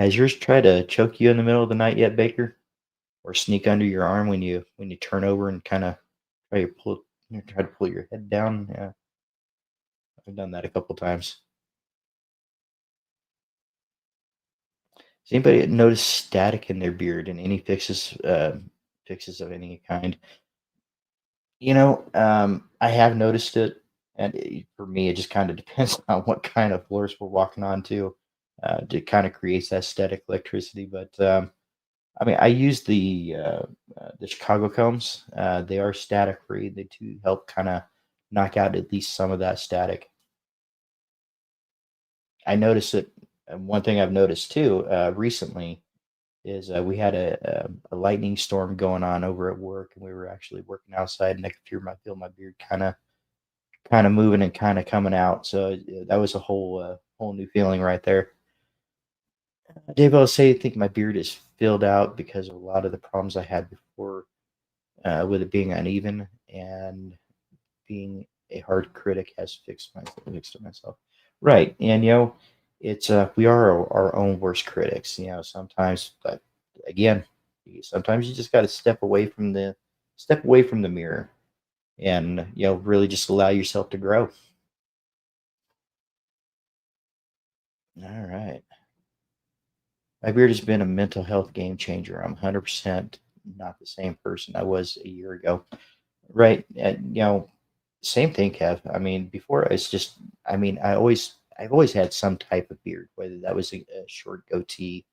Has yours tried to choke you in the middle of the night yet, Baker? Or sneak under your arm when you turn over and kind of try to pull your head down? Yeah, I've done that a couple times. Does anybody notice static in their beard and any fixes of any kind? I have noticed it, and for me, it just kind of depends on what kind of floors we're walking on too. To kind of creates that static electricity. But I mean, I use the Chicago combs. They are static free. They do help kind of knock out at least some of that static. I notice it. And one thing I've noticed too recently is we had a lightning storm going on over at work, and we were actually working outside, and I could feel my beard kind of moving and kind of coming out. So that was a whole new feeling right there. Dave, I'll say I think my beard is filled out because of a lot of the problems I had before with it being uneven and being a hard critic has fixed it myself. Right, and it's we are our own worst critics. Sometimes, but again, sometimes you just got to step away from the mirror and really just allow yourself to grow. All right. My beard has been a mental health game changer. I'm 100% not the same person I was a year ago. Right. And, same thing, Kev. I mean, before it's just, I mean, I've always had some type of beard, whether that was a short goatee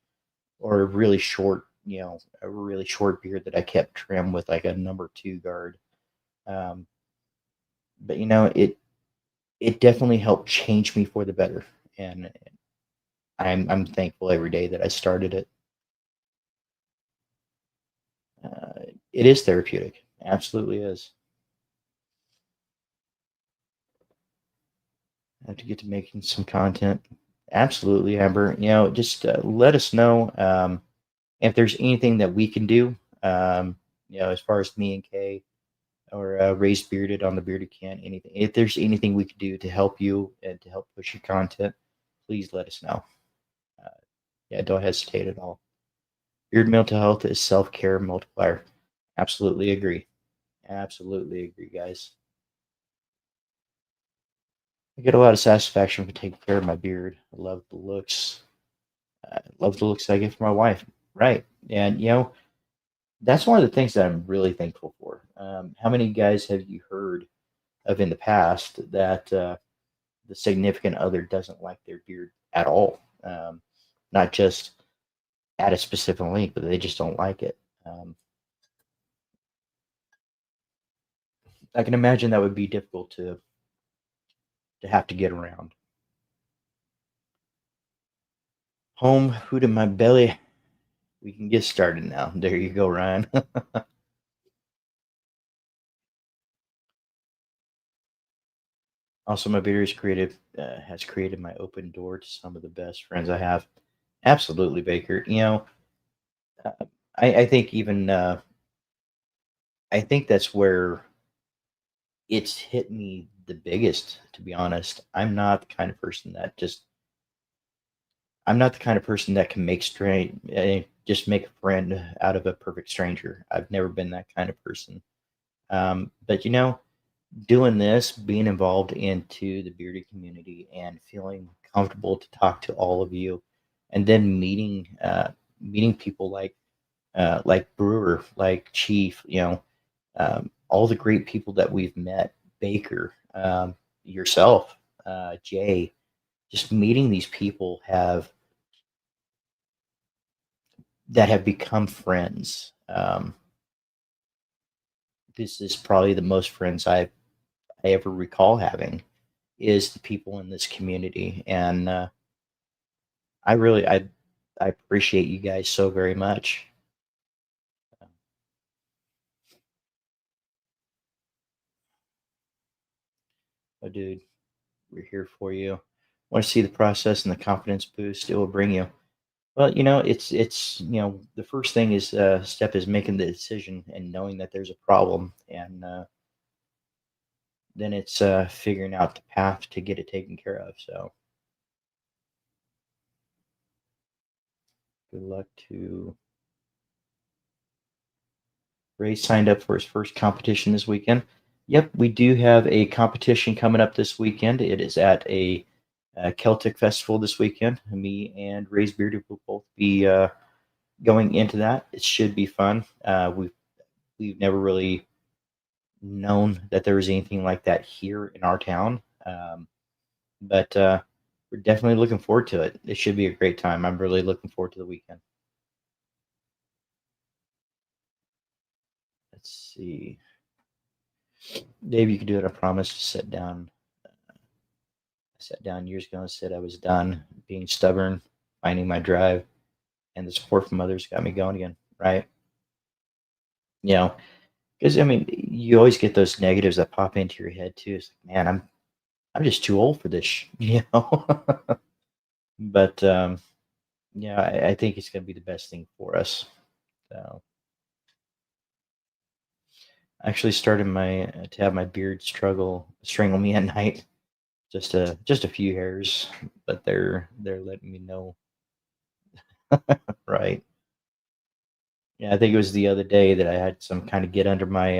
or a really short beard that I kept trimmed with like a number two guard. Um, but it definitely helped change me for the better, and I'm thankful every day that I started it. It is therapeutic, absolutely is. I have to get to making some content. Absolutely, Amber. Just let us know if there's anything that we can do. As far as me and Kay or Raised Bearded on the Bearded Can, anything. If there's anything we could do to help you and to help push your content, please let us know. Uh, yeah, don't hesitate at all. Beard mental health is self care multiplier. Absolutely agree. Absolutely agree, guys. I get a lot of satisfaction from taking care of my beard. I love the looks. I love the looks I get from my wife. Right. And, that's one of the things that I'm really thankful for. How many guys have you heard of in the past that the significant other doesn't like their beard at all? Not just at a specific length, but they just don't like it. I can imagine that would be difficult to have to get around. Home, food in my belly. We can get started now. There you go, Ryan. Also, my beard has created my open door to some of the best friends I have. Absolutely, Baker. Uh, I think even I think that's where it's hit me the biggest. To be honest, I'm not the kind of person that can just make a friend out of a perfect stranger. I've never been that kind of person. But doing this, being involved into the bearded community and feeling comfortable to talk to all of you, and then meeting people like Brewer, like Chief, all the great people that we've met, Baker, yourself, Jay, just meeting these people have become friends. This is probably the most friends I ever recall having is the people in this community, and I really I appreciate you guys so very much. Oh, dude, we're here for you. Want to see the process and the confidence boost it will bring you. Well, it's the first thing is step is making the decision and knowing that there's a problem, and then it's figuring out the path to get it taken care of. So good luck to Ray. Signed up for his first competition this weekend. Yep, we do have a competition coming up this weekend. It is at a Celtic festival this weekend. Me and Ray's Beard will both be going into that. It should be fun. We've never really known that there was anything like that here in our town, but we're definitely looking forward to it. It should be a great time. I'm really looking forward to the weekend. Let's see, Dave. You could do it. I promise to sit down. I sat down years ago and said I was done being stubborn, finding my drive, and the support from others got me going again. Right? You know, because I mean, you always get those negatives that pop into your head too. It's like, man, I'm just too old for this, you know. But yeah, I think it's going to be the best thing for us. So, I actually started my to have my beard strangle me at night. Just a few hairs, but they're letting me know, right? Yeah, I think it was the other day that I had some kind of get under me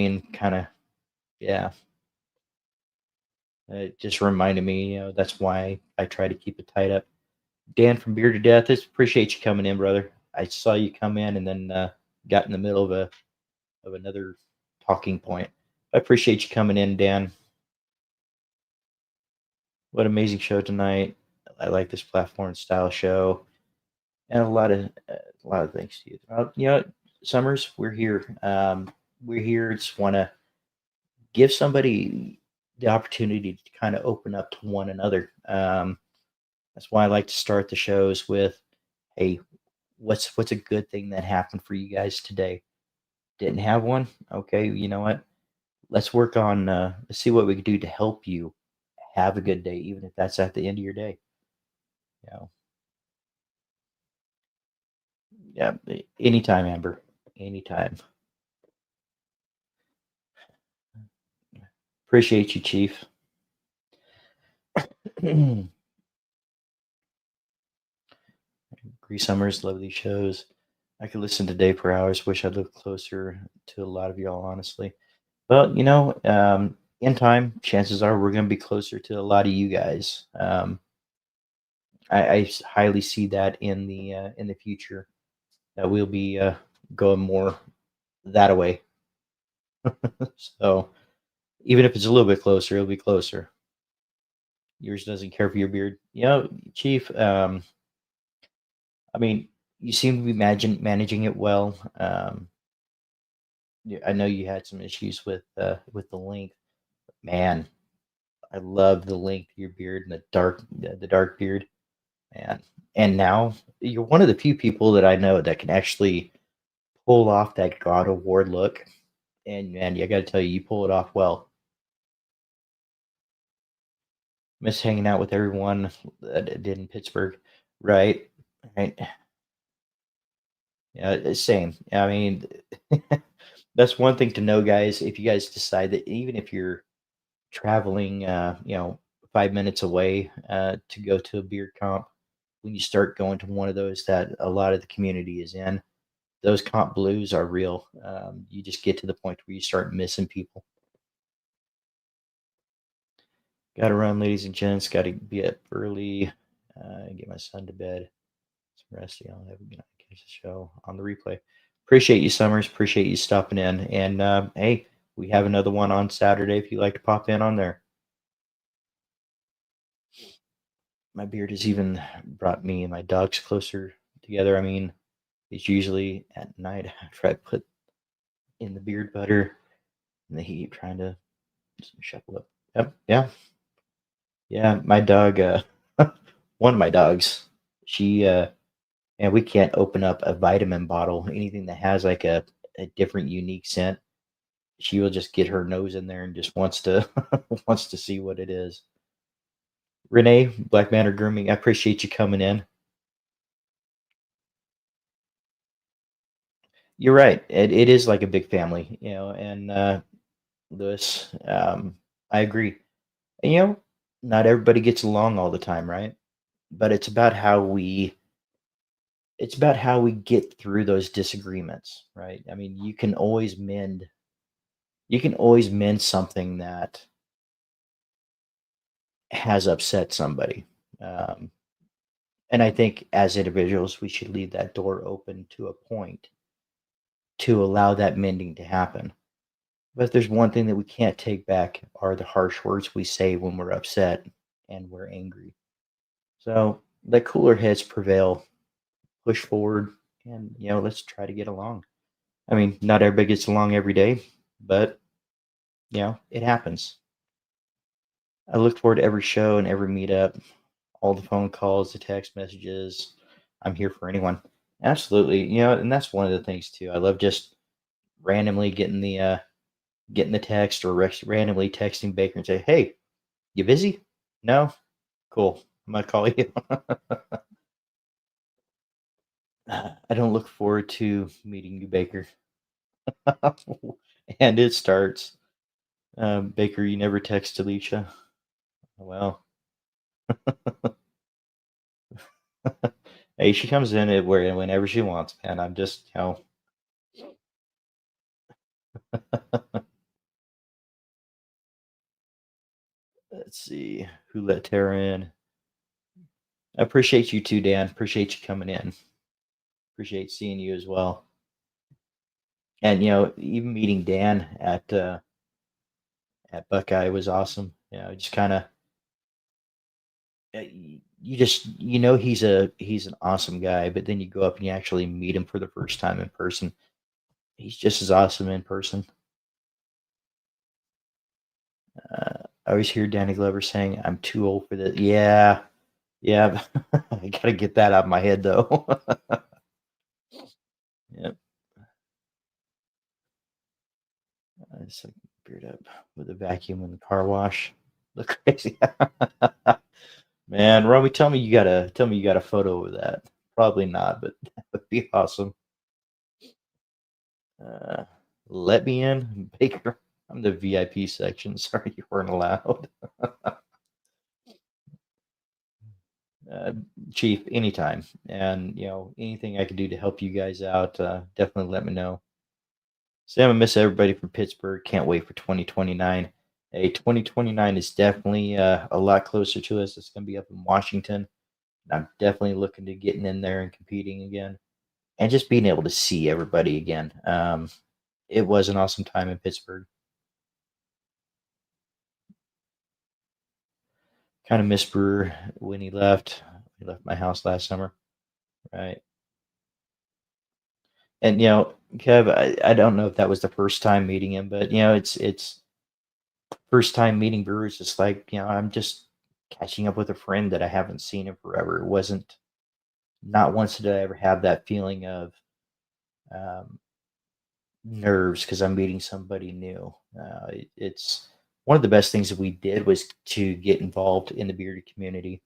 and kind of, yeah. It just reminded me, that's why I try to keep it tied up. Dan from Beer to Death, I appreciate you coming in, brother. I saw you come in and then got in the middle of another talking point. I appreciate you coming in, Dan. What amazing show tonight! I like this platform style show, and a lot of things to you. Summers, we're here. We're here. Just want to give somebody the opportunity to kind of open up to one another. That's why I like to start the shows with, "Hey, what's a good thing that happened for you guys today? Didn't have one? Okay, you know what? Let's work on. Let's see what we can do to help you have a good day, even if that's at the end of your day. You know, yeah, anytime, Amber, anytime. Appreciate you, Chief. Cree Summers, love these shows. I could listen to Dave for hours. Wish I lived closer to a lot of y'all, honestly. Well, in time, chances are we're going to be closer to a lot of you guys. I highly see that in the future that we'll be going more that way. So even if it's a little bit closer, it'll be closer. Yours doesn't care for your beard, Chief. I mean, you seem to be managing it well. I know you had some issues with the length. Man, I love the length of your beard and the dark beard, man. And now you're one of the few people that I know that can actually pull off that God Award look. And man, I got to tell you, you pull it off well. Miss hanging out with everyone that I did in Pittsburgh, right? Right. Yeah, same. I mean, that's one thing to know, guys. If you guys decide that even if you're traveling, 5 minutes away to go to a beer comp, when you start going to one of those that a lot of the community is in, those comp blues are real. You just get to the point where you start missing people. Got to run, ladies and gents. Got to be up early. Get my son to bed. Some rest. I'll have a good night. Catch the show on the replay. Appreciate you, Summers. Appreciate you stopping in. And hey, we have another one on Saturday if you'd like to pop in on there. My beard has even brought me and my dogs closer together. I mean, it's usually at night after I put in the beard butter and the heat trying to shuffle up. Yep. Yeah. Yeah. My dog, one of my dogs, she, and we can't open up a vitamin bottle, anything that has like a different unique scent. She will just get her nose in there and just wants to wants to see what it is. Renee, Black Matter Grooming, I appreciate you coming in. You're right. It is like a big family, and Lewis. I agree. And, not everybody gets along all the time, right? But it's about how we get through those disagreements, right? I mean, you can always mend something that has upset somebody. Um, and I think as individuals, we should leave that door open to a point to allow that mending to happen. But if there's one thing that we can't take back are the harsh words we say when we're upset and we're angry. So let cooler heads prevail, push forward, and let's try to get along. I mean, not everybody gets along every day, but it happens. I look forward to every show and every meetup, all the phone calls, the text messages. I'm here for anyone. Absolutely. And that's one of the things too. I love just randomly getting the text or randomly texting Baker and say, "Hey, you busy? No? Cool. I'm gonna call you." I don't look forward to meeting you, Baker. And it starts. Baker, you never text Alicia. Well, hey, she comes in at whenever she wants, man. I'm just, let's see who let Tara in. I appreciate you too, Dan. Appreciate you coming in. Appreciate seeing you as well. And even meeting Dan at Buckeye was awesome. Just kind of you just he's an awesome guy, but then you go up and you actually meet him for the first time in person. He's just as awesome in person. I always hear Danny Glover saying, "I'm too old for this." Yeah, yeah. I gotta get that out of my head though. Yep. I just like beard up with a vacuum in the car wash. Look crazy. Man, Robbie, tell me you got a photo of that. Probably not, but that would be awesome. Uh, let me in, Baker. I'm the VIP section. Sorry you weren't allowed. Uh, Chief, anytime. And, anything I can do to help you guys out, definitely let me know. Sam, I miss everybody from Pittsburgh. Can't wait for 2029. Hey, 2029 is definitely a lot closer to us. It's going to be up in Washington. I'm definitely looking to getting in there and competing again and just being able to see everybody again. It was an awesome time in Pittsburgh. Kind of miss Brewer when he left. He left my house last summer, right? And Kev, I don't know if that was the first time meeting him, but it's first time meeting Brewers. It's like I'm just catching up with a friend that I haven't seen in forever. It wasn't not once did I ever have that feeling of um, nerves because I'm meeting somebody new. It's one of the best things that we did was to get involved in the bearded community.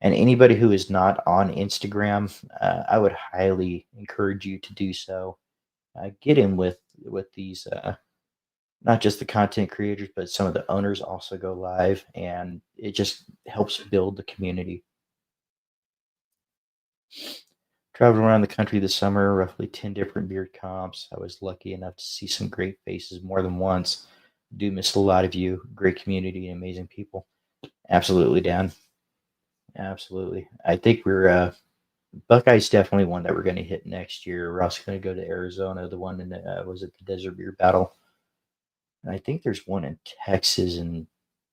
And anybody who is not on Instagram, I would highly encourage you to do so. Get in with these, not just the content creators, but some of the owners also go live, and it just helps build the community. Traveled around the country this summer, roughly 10 different beard comps. I was lucky enough to see some great faces more than once. Do miss a lot of you. Great community and amazing people. Absolutely, Dan. Absolutely. I think we're Buckeye's definitely one that we're going to hit next year. We're also going to go to Arizona, the one in was it the Desert Beer Battle? And I think there's one in Texas in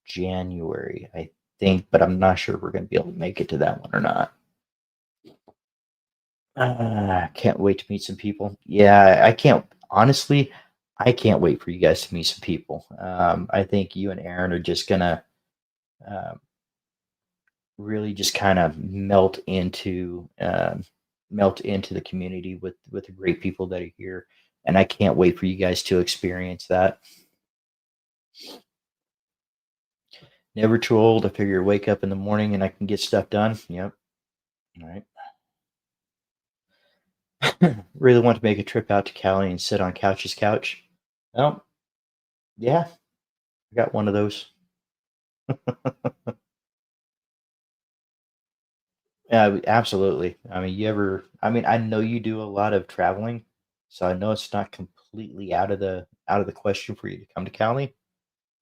January, I think, but I'm not sure if we're going to be able to make it to that one or not. Can't wait to meet some people. Yeah, I can't honestly. I can't wait for you guys to meet some people. I think you and Aaron are just gonna uh, really just kind of melt into the community with the great people that are here, and I can't wait for you guys to experience that. Never too old. I figure wake up in the morning and I can get stuff done. Yep. All right. Really want to make a trip out to Cali and sit on Couch's couch. Oh, yeah. I got one of those. Yeah, absolutely. I mean, I mean, I know you do a lot of traveling, so I know it's not completely out of the question for you to come to Cali.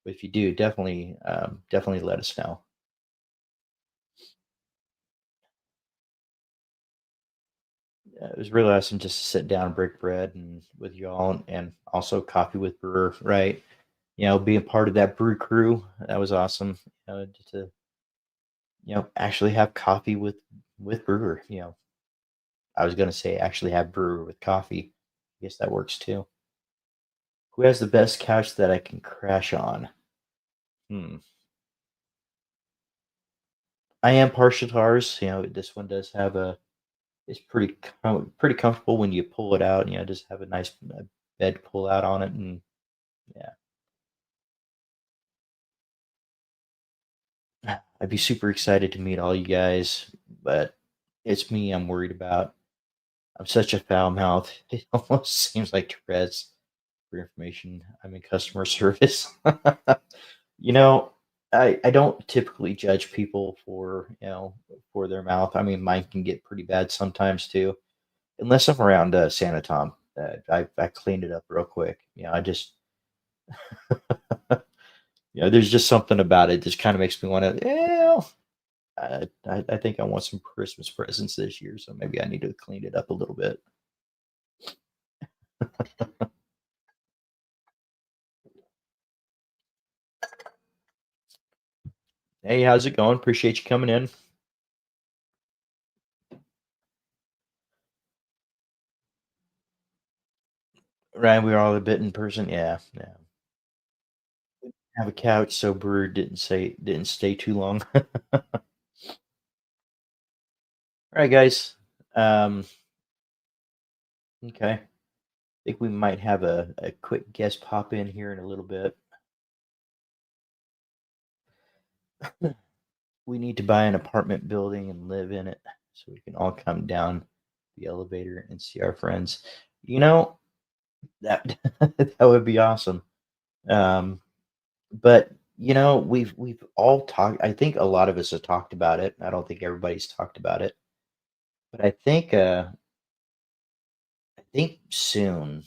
But if you do, definitely let us know. It was really awesome just to sit down and break bread and with y'all, and also coffee with Brewer, right? Being part of that brew crew, that was awesome. Just to actually have coffee with Brewer. I was gonna say actually have Brewer with coffee. I guess that works too. Who has the best couch that I can crash on? Hmm. I am partial to ours. This one does have a. It's pretty comfortable when you pull it out. Just have a nice bed pull out on it, and yeah, I'd be super excited to meet all you guys. But it's me I'm worried about. I'm such a foul mouth. It almost seems like Tourette's. For information, I'm in customer service. You know, I don't typically judge people for their mouth. I mean, mine can get pretty bad sometimes too, unless I'm around Santa Tom. I cleaned it up real quick. I just there's just something about it just kind of makes me want to. I think I want some Christmas presents this year, so maybe I need to clean it up a little bit. Hey, how's it going? Appreciate you coming in. Right, we were all a bit in person. Yeah, yeah. Have a couch so Brewer didn't stay too long. All right, guys. Um, okay. I think we might have a quick guest pop in here in a little bit. We need to buy an apartment building and live in it so we can all come down the elevator and see our friends. You know, that that would be awesome. Um, but we've all talked. I think a lot of us have talked about it. I don't think everybody's talked about it, but I think soon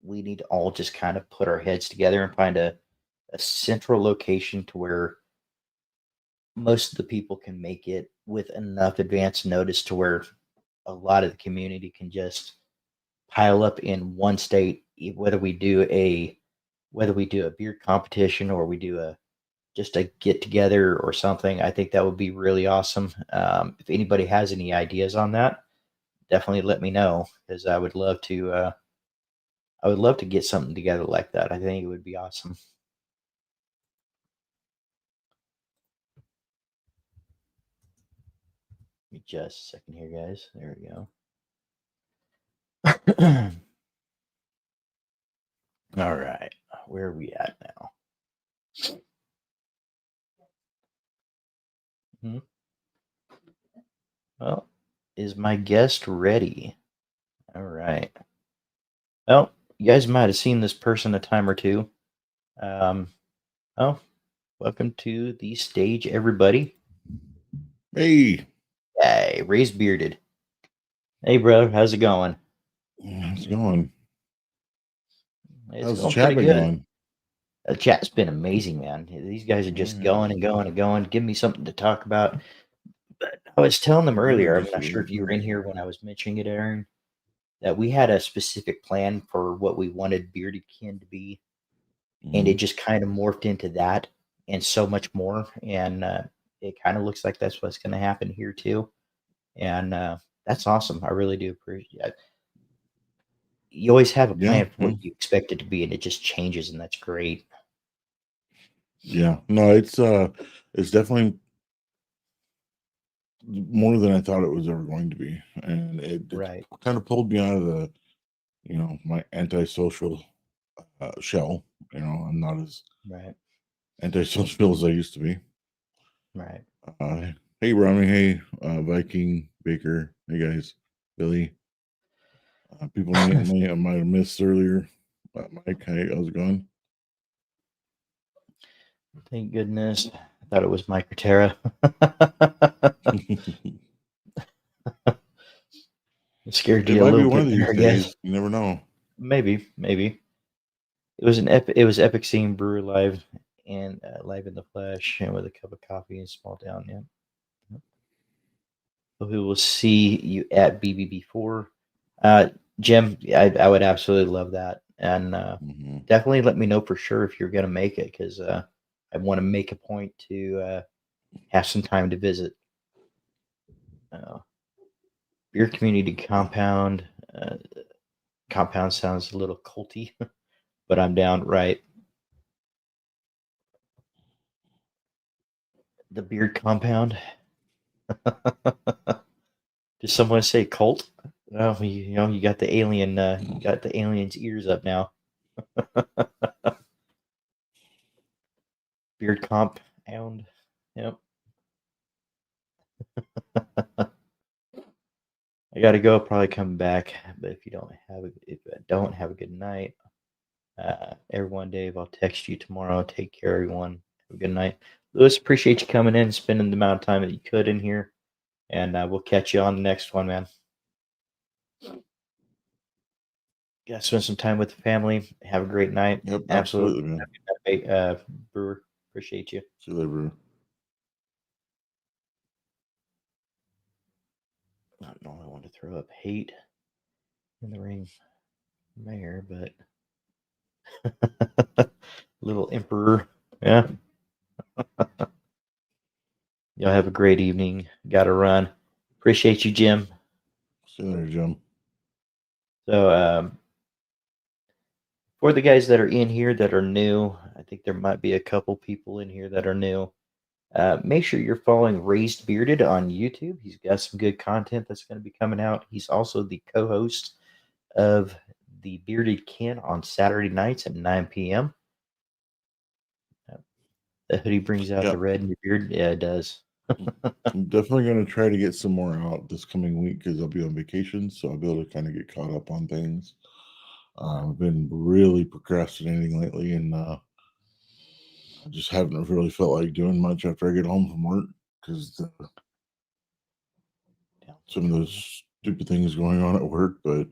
we need to all just kind of put our heads together and find a central location to where most of the people can make it with enough advance notice to where a lot of the community can just pile up in one state, whether we do a beer competition or we do a just a get together or something. I think that would be really awesome. If anybody has any ideas on that, definitely let me know because I would love to get something together like that. I think it would be awesome. Give me just a second here, guys. There we go. All right. Where are we at now? Hmm. Well, is my guest ready? All right. Well, you guys might have seen this person a time or two. Um, oh, welcome to the stage, everybody. Hey, Hey, raised bearded. Hey, brother, how's it going? how's it going? It's How's the going chat pretty been good. going? The chat's been amazing, man. These guys are just Yeah, going and going and going. Give me something to talk about. But I was telling them we're earlier, I'm just not sure here. if you were in here when I was mentioning it, Aaron, that we had a specific plan for what we wanted Bearded Kin to be, and it Mhm. just kind of morphed into that and so much more. And it kind of looks like that's what's going to happen here too. And that's awesome. I really do appreciate it. You always have a Yeah, plan for yeah, what you expect it to be, and it just changes, and that's great. yeah. No, it's definitely more than I thought it was ever going to be, and it Right, kind of pulled me out of my antisocial shell. I'm not as right, antisocial as I used to be. right. Hey, Ronnie. Hey, Viking Baker. Hey, guys. Billy. People might have missed earlier. Mike, hey, how's it going? Thank goodness. I thought it was Microtera. It scared It you a might be little one bit of there, these I guess. days. You never know. Maybe. It was Epic Scene Brewer live and live in the flesh and with a cup of coffee and small down. Yeah. So we will see you at BBB4. Uh, Jim, I would absolutely love that, and Hmm. definitely let me know for sure if you're gonna make it, because I want to make a point to have some time to visit. Uh, Beer Community Compound. Compound sounds a little culty, but I'm down. Right, the Beard Compound. Did someone say cult? Oh, you got the alien. You got the alien's ears up now. Beard Compound. Yep. I gotta go. Probably come back. But if I don't have a good night, everyone, Dave, I'll text you tomorrow. Take care, everyone. Have a good night. Lewis, appreciate you coming in, spending the amount of time that you could in here, and we'll catch you on the next one, man. Gotta spend some time with the family. Have a great night. Yep, Absolutely. absolutely, man. Hey, Brewer, appreciate you. See you later, bro. Not normally want to throw up hate in the ring, mayor, but little emperor. Yeah. Y'all have a great evening. Got to run. Appreciate you, Jim. See you later, Jim. So, for the guys that are in here that are new, I think there might be a couple people in here that are new. Make sure you're following Raised Bearded on YouTube. He's got some good content that's going to be coming out. He's also the co host of the Bearded Ken on Saturday nights at 9 p.m. The hoodie brings out the Yep. red in your beard. Yeah, it does. I'm definitely going to try to get some more out this coming week because I'll be on vacation, so I'll be able to kind of get caught up on things. I've been really procrastinating lately, and I just haven't really felt like doing much after I get home from work because some of those stupid things going on at work. But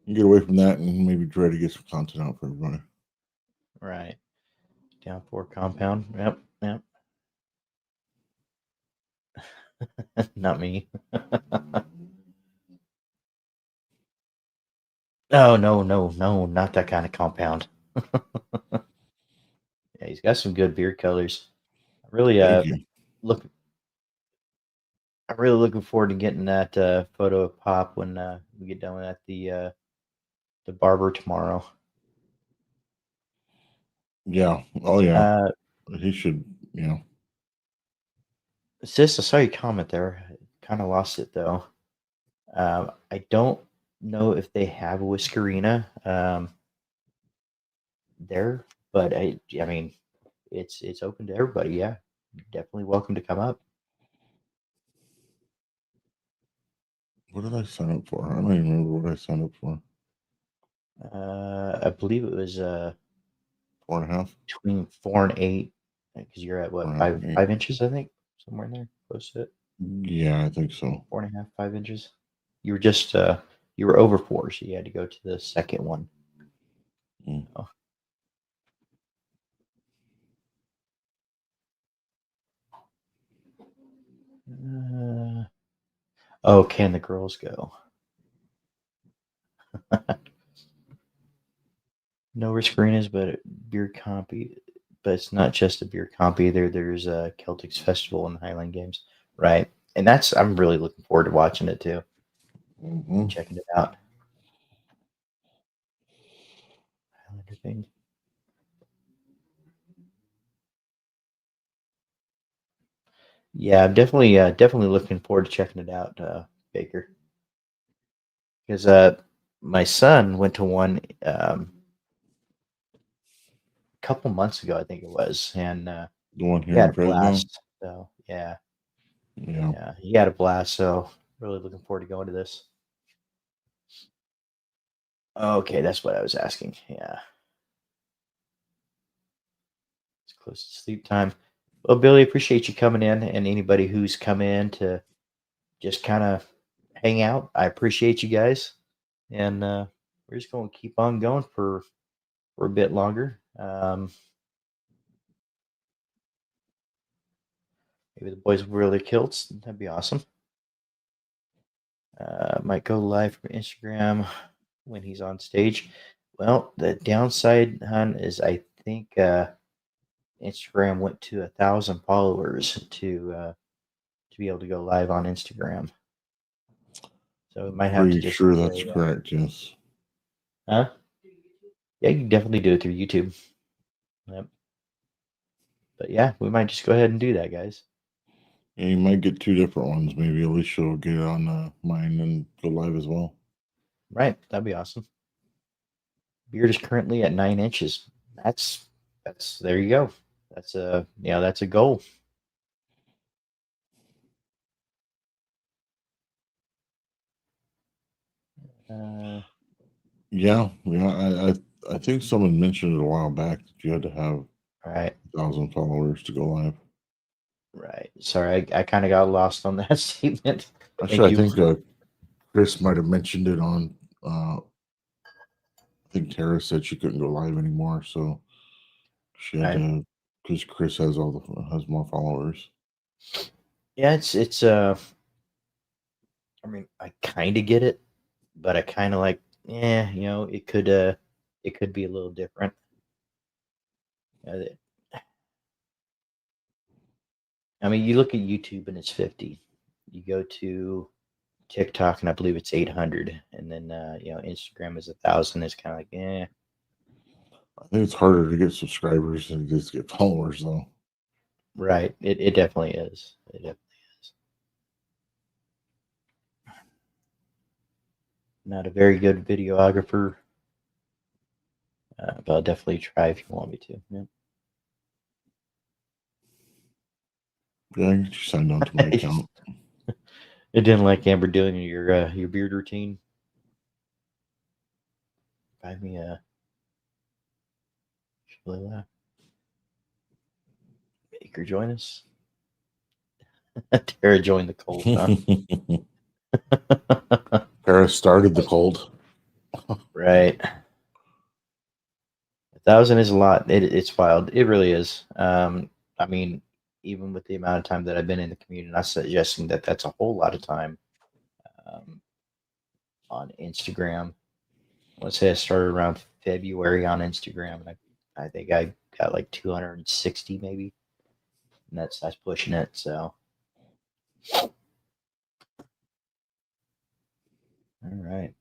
you get away from that and maybe try to get some content out for everybody. Right. Down 4 compound. Yep. Not me. Oh, no, not that kind of compound. Yeah, he's got some good beard colors. I really Thank you. look I'm really looking forward to getting that photo of Pop when we get done at the barber tomorrow. Yeah. Oh, yeah. Uh, He should, you know. Sis, I saw your comment there. Kind of lost it though. I don't know if they have a Whiskerina there, but I mean, it's open to everybody. Yeah, definitely welcome to come up. What did I sign up for? I don't even remember what I signed up for. I believe it was 4.5. between 4 and 8, because you're at Four what, and a half five and eight. 5 inches, I think, somewhere in there, close to it. Yeah, I think so. 4.5, 5 inches. You were just you were over 4, so you had to go to the second one. Mm. Oh. Oh, can the girls go? No Riskarinas, but a beer comp. But it's not just a beer comp either. There's a Celtics Festival and Highland Games, right? And I'm really looking forward to watching it too, Hmm. checking it out. Highlander thing. Yeah, I'm definitely looking forward to checking it out, Baker, because my son went to one a couple months ago, I think it was, and The one he here had in a Fresno. blast. So yeah, Yeah. yeah, he had a blast. So really looking forward to going to this. Okay, that's what I was asking. Yeah, close to sleep time. Well, Billy, appreciate you coming in, and anybody who's come in to just kind of hang out. I appreciate you guys, and we're just going to keep on going for a bit longer. Maybe the boys will wear their kilts. That'd be awesome. Might go live from Instagram when he's on stage. Well, the downside, hun, is I think Instagram went to 1,000 followers to be able to go live on Instagram. So we might have to Pretty just sure do that's a correct. Yes. huh? Yeah, you can definitely do it through YouTube. Yep. But yeah, we might just go ahead and do that, guys. Yeah, you might get two different ones. Maybe Alicia will get on mine and go live as well. Right, that'd be awesome. Beard is currently at 9 inches. That's there you go. That's a goal. Uh, Yeah. I think someone mentioned it a while back that you had to have right, 1,000 followers to go live. right. Sorry, I kind of got lost on that statement. Thank Actually, I you. think Chris might have mentioned it on. I think Tara said she couldn't go live anymore, so she had Right. to because Chris has more followers. Yeah, it's I mean, I kind of get it, but I kind of like, it could be a little different. Uh, I mean, you look at YouTube and it's 50. You go to TikTok and I believe it's 800, and then Instagram is 1,000. It's kind of like, I think it's harder to get subscribers than it is to get followers, though. right. It definitely is. It definitely is. Not a very good videographer, but I'll definitely try if you want me to. Yeah. Yeah, I can get you signed on to my account. It didn't like Amber doing your beard routine. Find me a Shalila. Baker join us. Tara joined the cold, huh? Paris started the cold. Right. 1,000 is a lot. It's wild. It really is. I mean, even with the amount of time that I've been in the community, not suggesting that that's a whole lot of time um, on Instagram. Let's say I started around February on Instagram, and I think I got like 260 maybe, and that's pushing it. So, all right.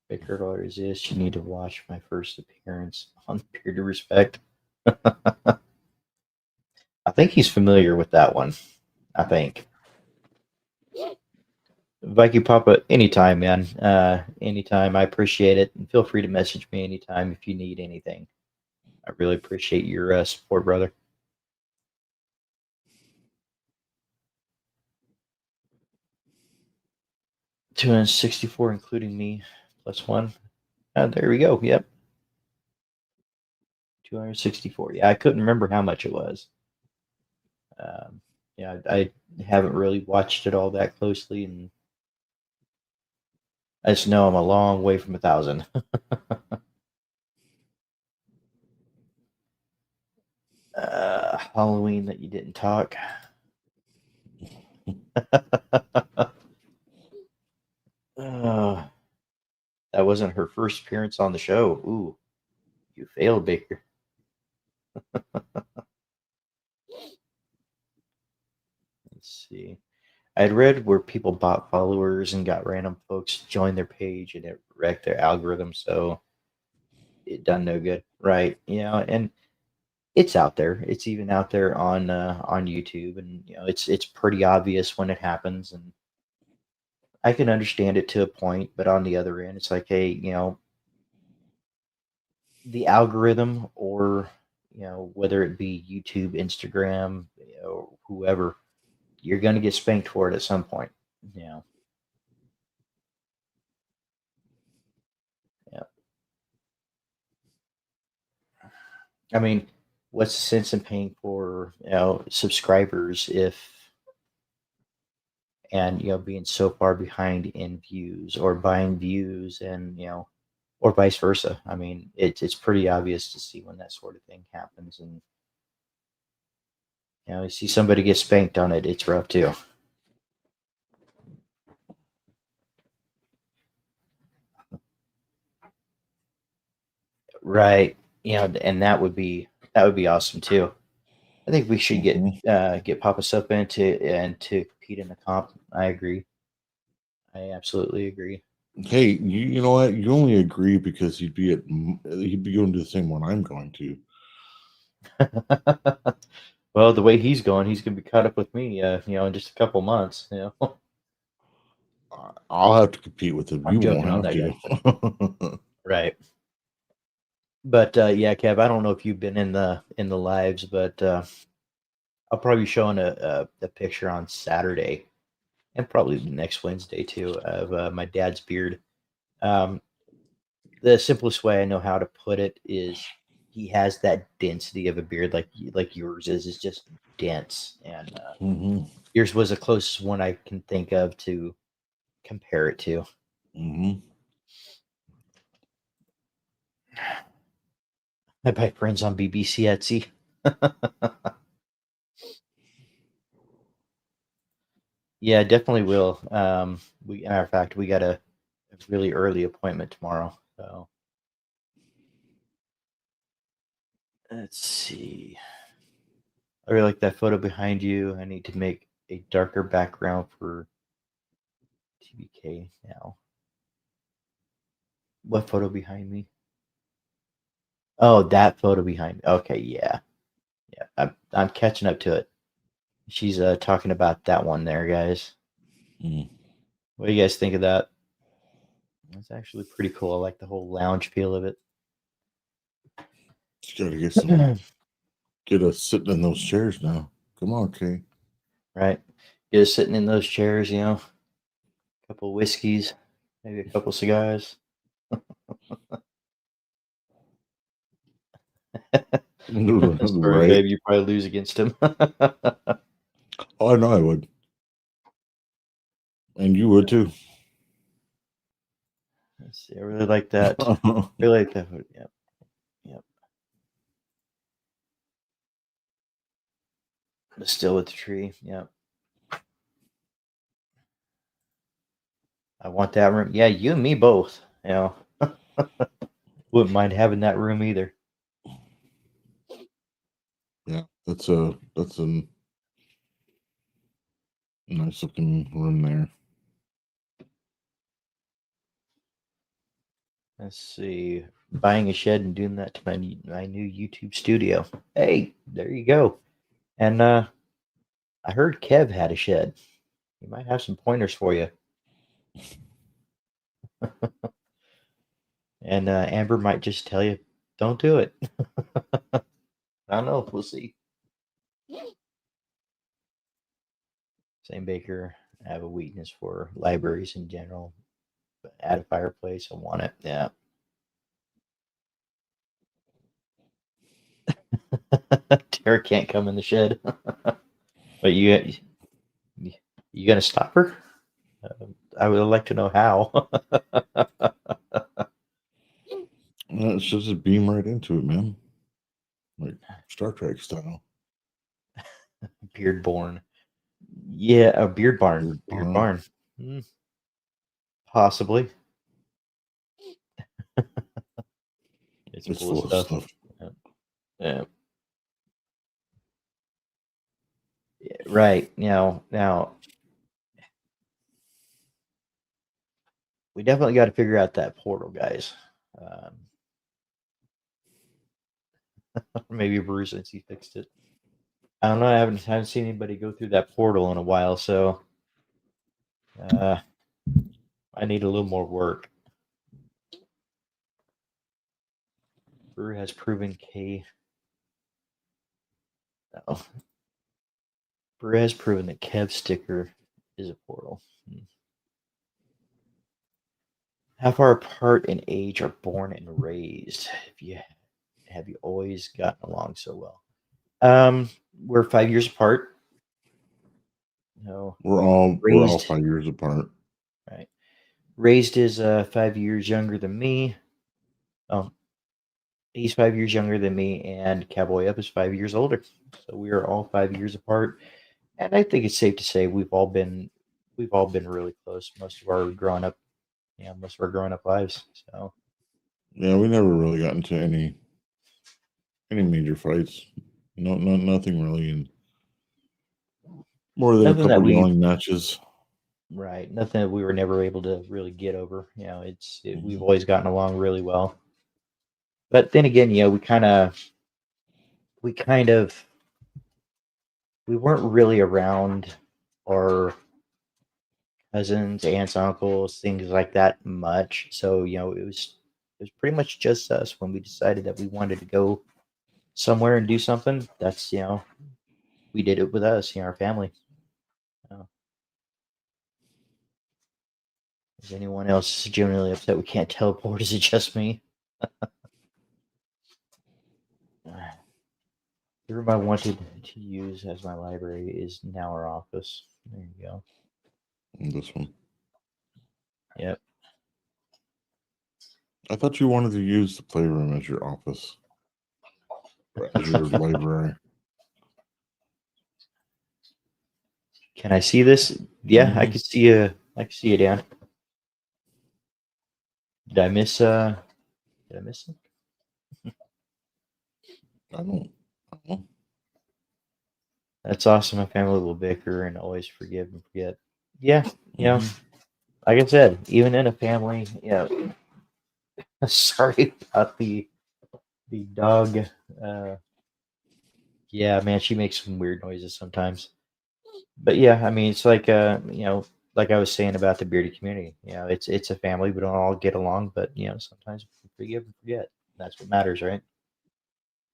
Big hurdle is this. You need to watch my first appearance on Peer to Respect. I think he's familiar with that one. I think. Viking Papa, anytime, man. Anytime. I appreciate it. And feel free to message me anytime if you need anything. I really appreciate your support, brother. 264, including me, plus one. There we go. Yep. 264. Yeah, I couldn't remember how much it was. Um, yeah, I haven't really watched it all that closely, and I just know I'm a long way from 1,000. Halloween that you didn't talk. uh, that wasn't her first appearance on the show. Ooh, you failed, Baker. Let's see. I had read where people bought followers and got random folks to join their page and it wrecked their algorithm, so it done no good. Right. And it's out there. It's even out there on YouTube, and it's pretty obvious when it happens, and I can understand it to a point, but on the other end, it's like, hey, the algorithm or whether it be YouTube, Instagram, whoever, you're going to get spanked for it at some point. You know, yeah. I mean, what's the sense in paying for subscribers if and being so far behind in views or buying views and or vice versa. I mean, it's pretty obvious to see when that sort of thing happens, and you see somebody get spanked on it, it's rough too. Right. And that would be awesome too. I think we should get Hmm. get Papa Sup into and to compete in the comp. I agree. I absolutely agree. Hey, you know what? You only agree because he'd be going to the same one I'm going to. Well, the way he's going, he's gonna be caught up with me. In just a couple months. I'll have to compete with him. I'm You won't joking on have that guy. to. Right. But yeah, Kev, I don't know if you've been in the lives, but I'll probably be showing a picture on Saturday and probably next Wednesday too of my dad's beard. Um, the simplest way I know how to put it is he has that density of a beard like yours is. It's just dense, and Hmm. yours was the closest one I can think of to compare it to. Hmm. I buy friends on BBC Etsy. Yeah, definitely will. Matter of fact, we got a really early appointment tomorrow. So let's see. I really like that photo behind you. I need to make a darker background for TBK now. What photo behind me? Oh, that photo behind me. Okay, yeah, yeah. I'm catching up to it. She's talking about that one there, guys. What do you guys think of that? It's actually pretty cool. I like the whole lounge feel of it. Just got to get us sitting in those chairs now. Come on, Kay. Right? Just sitting in those chairs, a couple whiskeys, maybe a couple cigars. Sorry, Right? babe, you probably lose against him. Oh, I know I would, and you would too. Let's see. I really like that. Really like that. Yep, yep. The still with the tree. Yep. I want that room. Yeah, you and me both. Wouldn't mind having that room either. Yeah, that's a nice looking room there. Let's see. Buying a shed and doing that to my new YouTube studio. Hey, there you go. And I heard Kev had a shed. He might have some pointers for you. And Amber might just tell you, don't do it. I don't know. We'll see. Same Baker. I have a weakness for libraries in general. But add a fireplace. I want it. Yeah. Tara can't come in the shed. But you gonna stop her? I would like to know how. It's just a beam right into it, man. Like Star Trek style. Beard born. Yeah, a beard barn. Weird Beard barn. barn. Possibly. It's It's full of full of stuff. stuff. Yeah. Yeah. Yeah, right. Now we definitely got to figure out that portal, guys. Um, maybe Bruce since he fixed it. I don't know. I haven't seen anybody go through that portal in a while, so uh, I need a little more work. Brew has proven K. No, Brew has proven that Kev sticker is a portal. How far apart in age are born and raised? If you have you always gotten along so well? We're 5 years apart. No, We're all raised 5 years apart. right. Raised is 5 years younger than me. Oh, he's 5 years younger than me, and Cowboy Up is 5 years older. So we are all 5 years apart, and I think it's safe to say we've all been really close most of our growing up, most of our growing up lives. So Yeah, we never really got into any major fights. Nothing really, and more than a nothing that couple we yelling matches. right, nothing that we were never able to really get over. We've Mhm. always gotten along really well. But then again, we kind of we weren't really around our cousins, aunts, uncles, things like that much. So it was pretty much just us when we decided that we wanted to go somewhere and do something. That's we did it with us, our family. Uh, is anyone else generally upset we can't teleport? Is it just me? The room I wanted to use as my library is now our office. There you go. And this one, Yep. I thought you wanted to use the playroom as your office or as your library. Can I see this? Yeah, I Hmm. could see you. I can see you, Dan. Did I miss? Did I miss it? I don't. That's awesome. My family will bicker and always forgive and forget. Yeah, you know, Hmm. like I said, even in a family, sorry about the dog. Uh, yeah, man, she makes some weird noises sometimes. But yeah, I mean, it's like like I was saying about the bearded community. It's a family. We don't all get along, but sometimes we forgive and forget. That's what matters, right?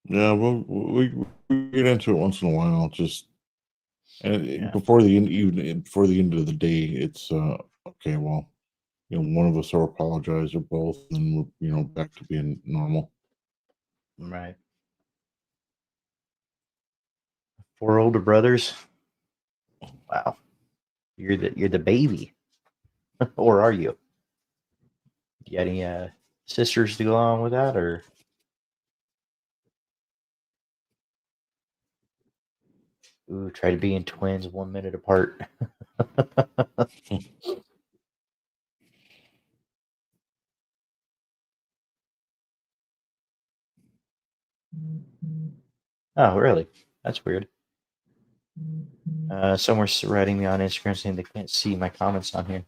Yeah, well, we get into it once in a while. Just and Yeah, before the end, even before the end of the day, it's okay. Well, one of us will apologize or both, and we're back to being normal. right. Four older brothers. Wow, you're the baby, or are you? You got any sisters to go along with that, or ooh, try to being twins 1 minute apart? Oh, really? That's weird. Someone's writing me on Instagram saying they can't see my comments on here.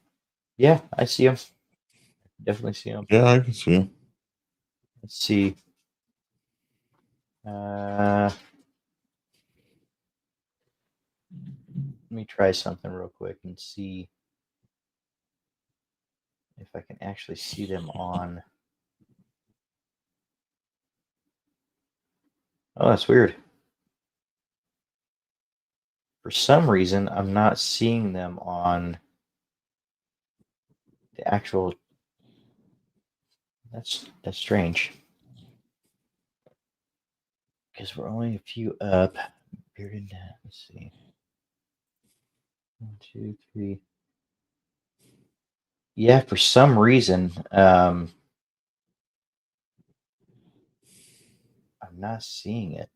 Yeah, I see them. Definitely see them. Yeah, I can see. Let's see. Let me try something real quick and see if I can actually see them on. Oh, that's weird. For some reason, I'm not seeing them on the actual. That's strange because we're only a few up. Bearded. Let's see. 1, 2, 3. Yeah, for some reason, I'm not seeing it.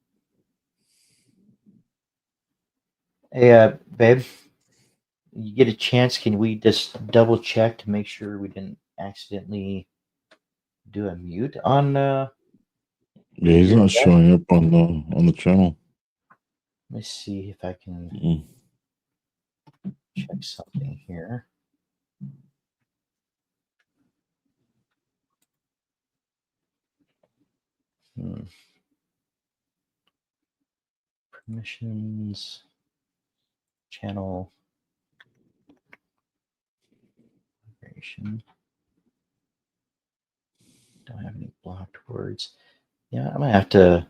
Hey, babe, you get a chance? Can we just double check to make sure we didn't accidentally do a mute on Yeah, he's your not chat? showing up on the channel. Let me see if I can Mm. check something here. Hmm. Permissions, channel moderation. Don't have any blocked words. Yeah, I'm gonna have to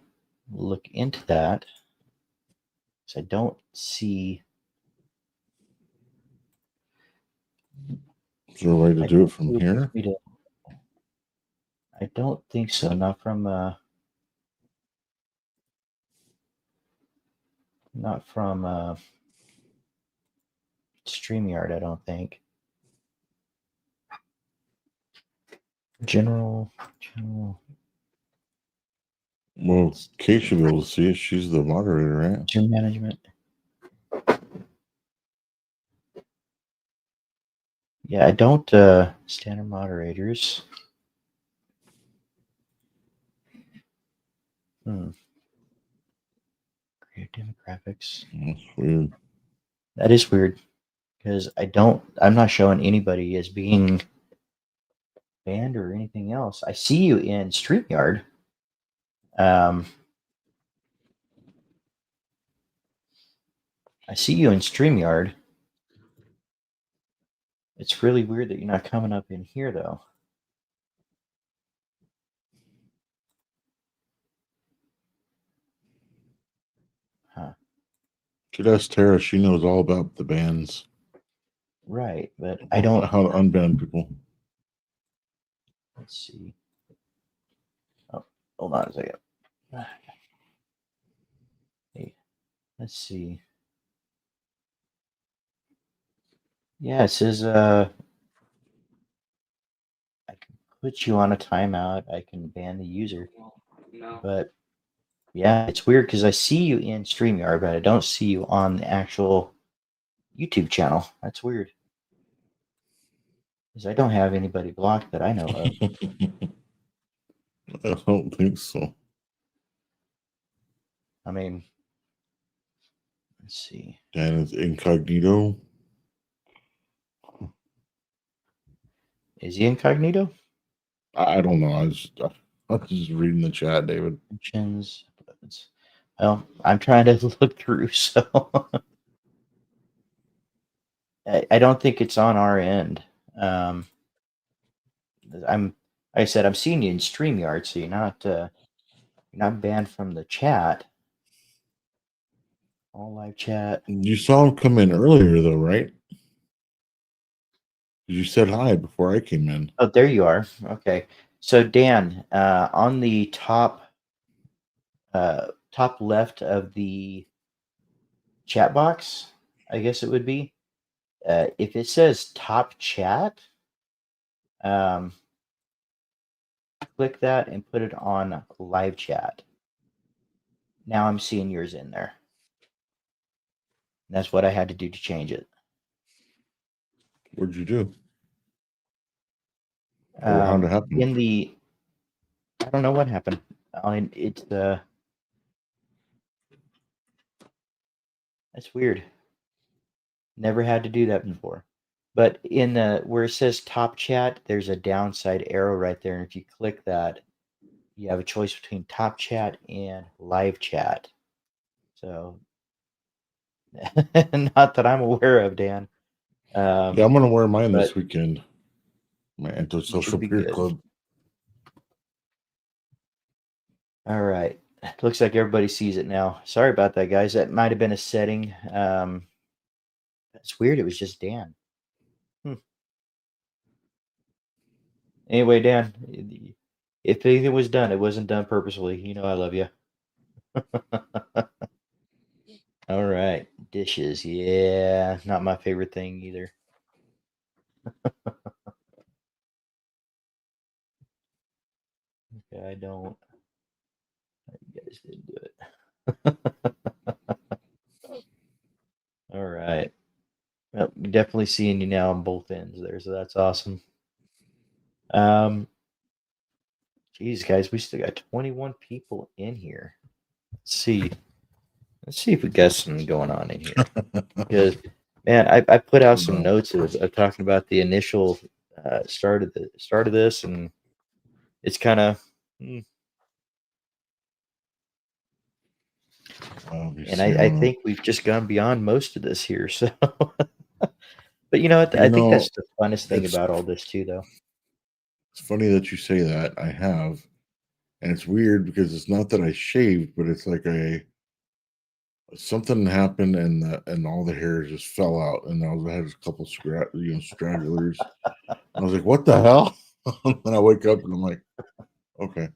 look into that because I don't see. Is there a way to I do don't it from see it wants here? me to. I don't think so. Not from. Not from StreamYard, I don't think. General. Well, Kate should be able to see it. She's the moderator, right? Zoom management. Yeah, I don't standard moderators. Create demographics. That's weird. That is weird because I'm not showing anybody as being banned or anything else. I see you in StreamYard. I see you in StreamYard. It's really weird that you're not coming up in here though. Huh. Should ask Tara. She knows all about the bans. Right, but I don't. How to unban people. Let's see. Oh, hold on a second. Hey, let's see. Yeah, it says I can put you on a timeout. I can ban the user. No. But yeah, it's weird because I see you in StreamYard, but I don't see you on the actual YouTube channel. That's weird. Because I don't have anybody blocked that I know of. I don't think so. I mean, let's see. Dan is incognito. Is he incognito? I don't know. I was just reading the chat, David. Mentions. Well, I'm trying to look through, so I don't think it's on our end. I'm, like I said, I'm seeing you in StreamYard, so you're not banned from the chat. All live chat. You saw him come in earlier, though, right? You said hi before I came in. Oh, there you are. Okay. So Dan, on the top left of the chat box, I guess it would be, if it says top chat, click that and put it on live chat. Now I'm seeing yours in there. That's what I had to do to change it. What'd you do? Or how'd it happen? I don't know what happened. That's weird. Never had to do that before. But in the where it says top chat, there's a downside arrow right there, and if you click that, you have a choice between top chat and live chat. So, not that I'm aware of, Dan. Yeah, I'm gonna wear mine this but weekend. My antisocial be beer good. club. All right. Looks like everybody sees it now. Sorry about that, guys. That might have been a setting. That's weird. It was just Dan. Anyway, Dan, if anything was done, it wasn't done purposefully. You know I love you. All right. Dishes. Yeah, not my favorite thing either. Okay, I don't. You guys didn't do it. All right. Well, definitely seeing you now on both ends there, so that's awesome. Geez, guys, we still got 21 people in here. Let's see. Let's see if we got something going on in here. Because, man, I put out some notes of talking about the initial start of this, and it's kind of. And I think we've just gone beyond most of this here. So, but you know what? I think that's the funnest thing about all this too, though. It's funny that you say that. I have, and it's weird because it's not that I shaved, but it's like something happened and all the hair just fell out, and I had a couple stragglers. I was like, "What the hell?" And I wake up and I'm like, "Okay."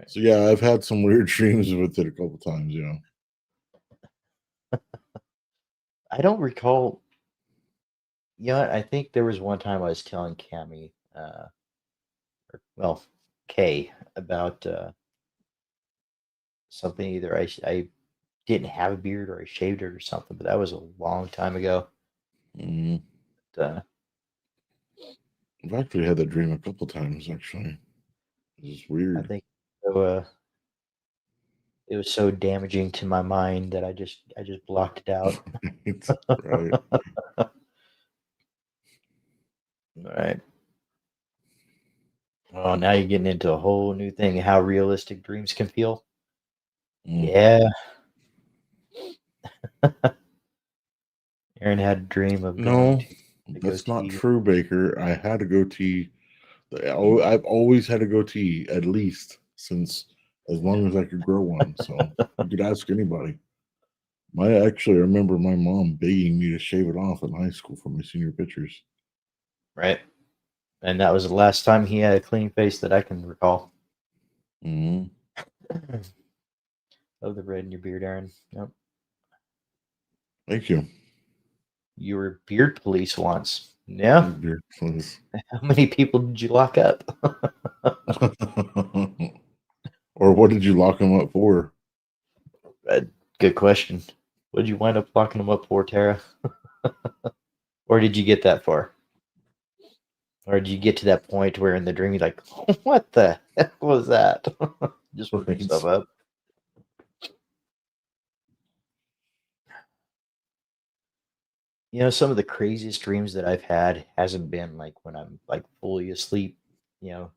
So yeah, I've had some weird dreams with it a couple times. Yeah. I don't recall. You know what? I think there was one time I was telling Cammy, or, well, Kay, about something. Either I didn't have a beard or I shaved it or something, but that was a long time ago. Mm. Uh, I've actually had that dream a couple times. Actually, it's I weird. think so, it was so damaging to my mind that I just blocked it out. It's right. All right. Oh, now you're getting into a whole new thing, how realistic dreams can feel. Mm. Yeah. Aaron had a dream of going No, to the that's not goatee. true, Baker. I had a goatee. I've always had a goatee, at least since as long as I could grow one. So you could ask anybody. I remember my mom begging me to shave it off in high school for my senior pictures. Right. And that was the last time he had a clean face that I can recall. Mm. Love the red in your beard, Aaron. Yep. Thank you. You were beard police once. Yeah. Dear please. How many people did you lock up? Or what did you lock him up for? Uh, Good question. What did you wind up locking them up for, Tara? Or did you get that far? Or did you get to that point where in the dream you're like, what the heck was that? Just work yourself up. You know, some of the craziest dreams that I've had hasn't been like when I'm like fully asleep. You know,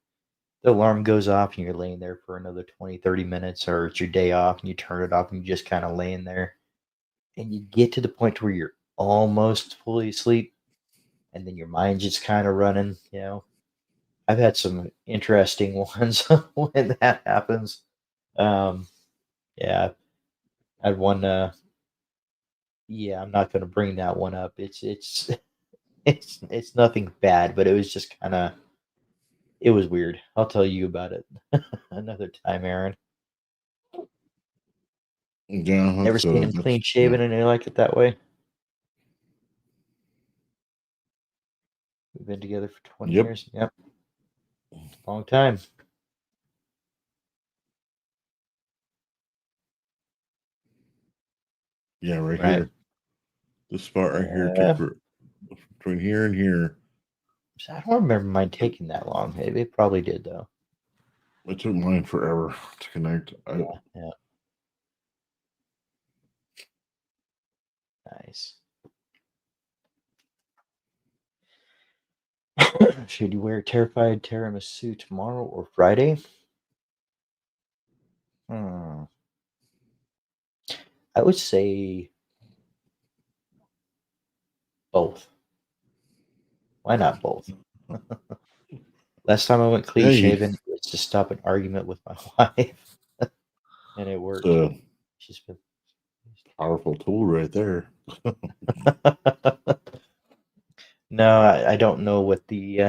the alarm goes off and you're laying there for another 20, 30 minutes, or it's your day off and you turn it off and you're just kind of laying there. And you get to the point where you're almost fully asleep and then your mind's just kind of running. You know, I've had some interesting ones when that happens. Um, yeah, I had one. Yeah, I'm not going to bring that one up. It's it's nothing bad, but it was just kind of it was weird. I'll tell you about it another time, Aaron. Yeah, Never seen him that's clean shaven and he liked it that way. We've been together for 20 yep. years. Yep, long time. Yeah, right Right. here. This spot right here took Yeah. between here and here. So I don't remember mine taking that long. It probably did though. It took mine forever to connect. Yeah. Yeah. Nice. Should you wear terrified tiramisu tomorrow or Friday? Hmm. I would say both. Why not both? Last time I went clean Hey, shaven was to stop an argument with my wife, and it it's worked. a She's been. powerful tool right there. No, I don't know what the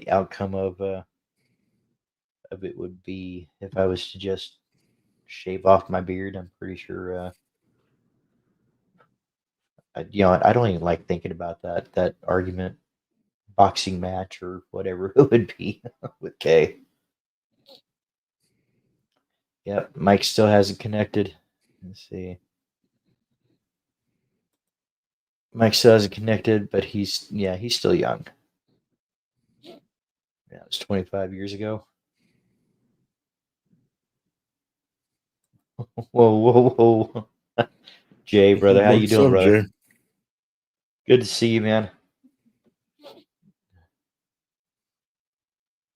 outcome of it would be if I was to just shave off my beard. I'm pretty sure. I don't even like thinking about that argument, boxing match or whatever it would be with Kay. Yep, Mike still hasn't connected. Let's see. Mike still hasn't connected, but he's still young. Yeah, it was 25 years ago. Whoa, whoa, whoa. Jay, brother, how you What's doing, up, brother? Jay? Good to see you, man.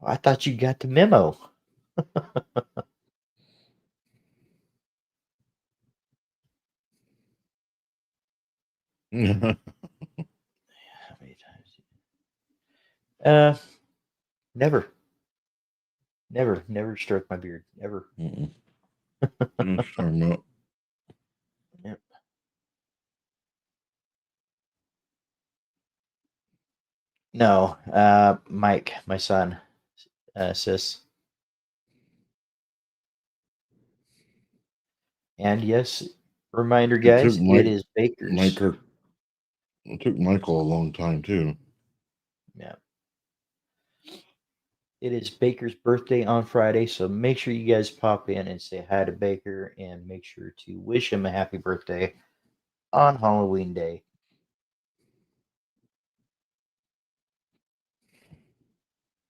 I thought you got the memo. How many times? Uh, never, never stroked my beard. Never. Mm-mm. What you talking about? Yep. No, Mike, my son, sis. And yes, reminder, It took guys, it is Mike Baker's. or it took Michael a long time too. Yeah, it is Baker's birthday on Friday, so make sure you guys pop in and say hi to Baker, and make sure to wish him a happy birthday on Halloween Day.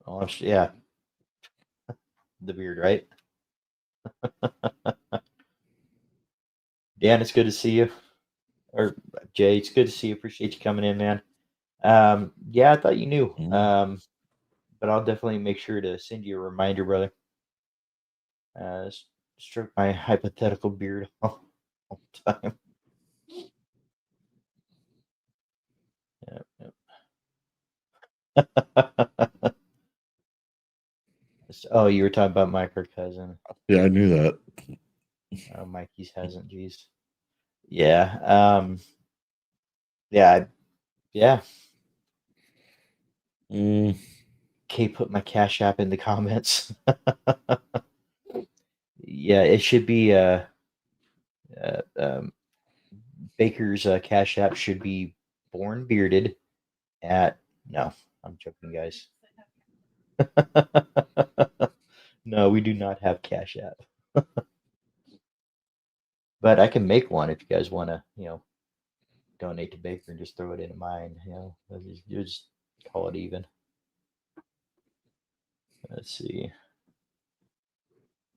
Oh, yeah, the beard, right? Dan, it's good to see you. Or Jay, it's good to see you. Appreciate you coming in, man. Yeah, I thought you knew. Mhm. But I'll definitely make sure to send you a reminder, brother. Stroke my hypothetical beard all the time. Yeah, yeah. Oh, you were talking about Mike, our cousin. Yeah, I knew that. Oh, Mikey's hasn't. Geez. Yeah. Yeah. Yeah. Mm, Okay, put my Cash App in the comments. Yeah, it should be uh, um, Baker's Cash App should be born bearded at. No, I'm joking, guys. No, we do not have Cash App, but I can make one if you guys want to, donate to Baker and just throw it into mine. You just call it even. Let's see.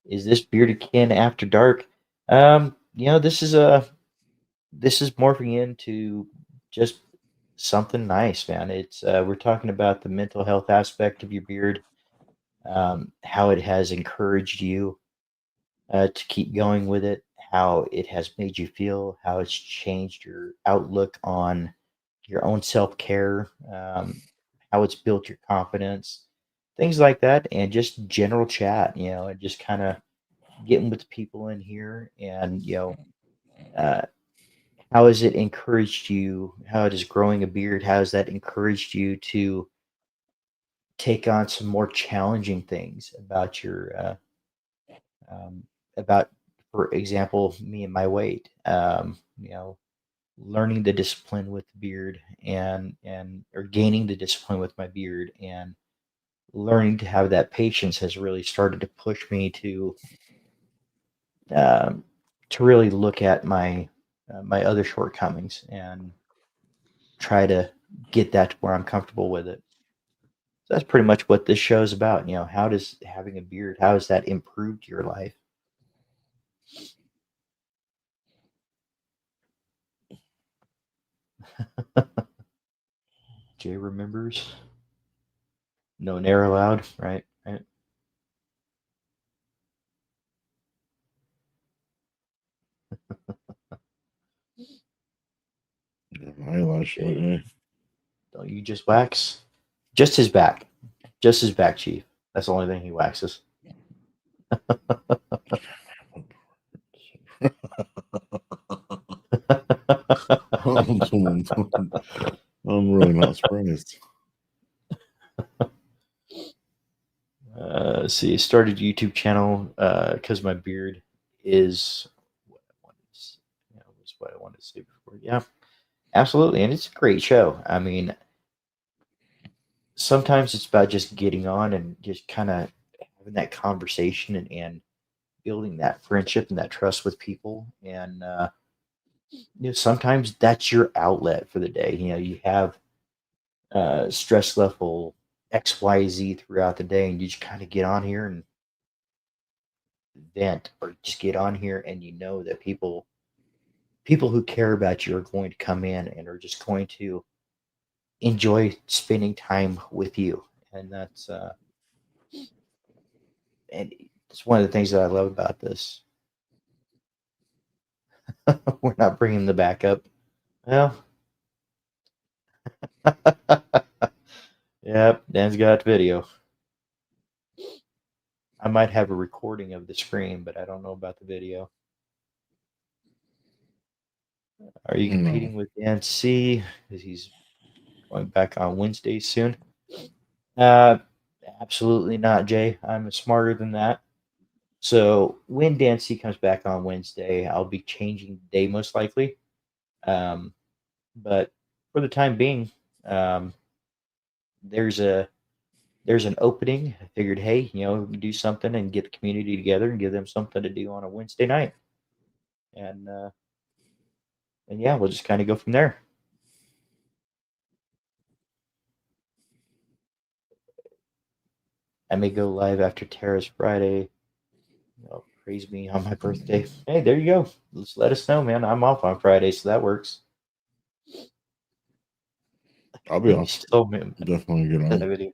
Is this bearded kin after dark? This is morphing into just something nice, man. It's we're talking about the mental health aspect of your beard, how it has encouraged you to keep going with it, how it has made you feel, how it's changed your outlook on your own self care, how it's built your confidence, things like that, and just general chat, and just kind of getting with people in here, and uh, how has it encouraged you? How it is growing a beard? How has that encouraged you to take on some more challenging things about um, about, for example, me and my weight? Learning the discipline with the beard, and or gaining the discipline with my beard, and learning to have that patience has really started to push me um, to really look at my other shortcomings and try to get that to where I'm comfortable with it. So that's pretty much what this show is about. How does having a beard, how has that improved your life? Jay remembers. No nair allowed, right? Right. eyelash in Jay, the eye. don't you just wax? Just his back. Just his back, Chief. That's the only thing he waxes. I'm really not surprised. See, started YouTube channel because my beard is what I wanted. Was what I wanted to say before. Yeah, absolutely, and it's a great show. I mean, sometimes it's about just getting on and just kind of having that conversation, and building that friendship and that trust with people, and sometimes that's your outlet for the day. You have stress level XYZ throughout the day, and you just kind of get on here and vent, or just get on here, and that people who care about you are going to come in and are just going to enjoy spending time with you, and and it's one of the things that I love about this. We're not bringing the backup. Well, yep, Dan's got video. I might have a recording of the screen, but I don't know about the video. Are you No. competing with Dan C? Because he's going back on Wednesday soon. Uh, Absolutely not, Jay. I'm smarter than that. So when Dancy comes back on Wednesday, I'll be changing the day most likely. Um, but for the time being, um, there's a there's an opening. I figured, hey, do something and get the community together and give them something to do on a Wednesday night, and uh, and yeah, we'll just kind of go from there. I may go live after Tara's Friday. Praise me on my birthday. Hey, there you go. Just let us know, man. I'm off on Friday, so that works. I'll be You off. still man, Definitely get send a on. video.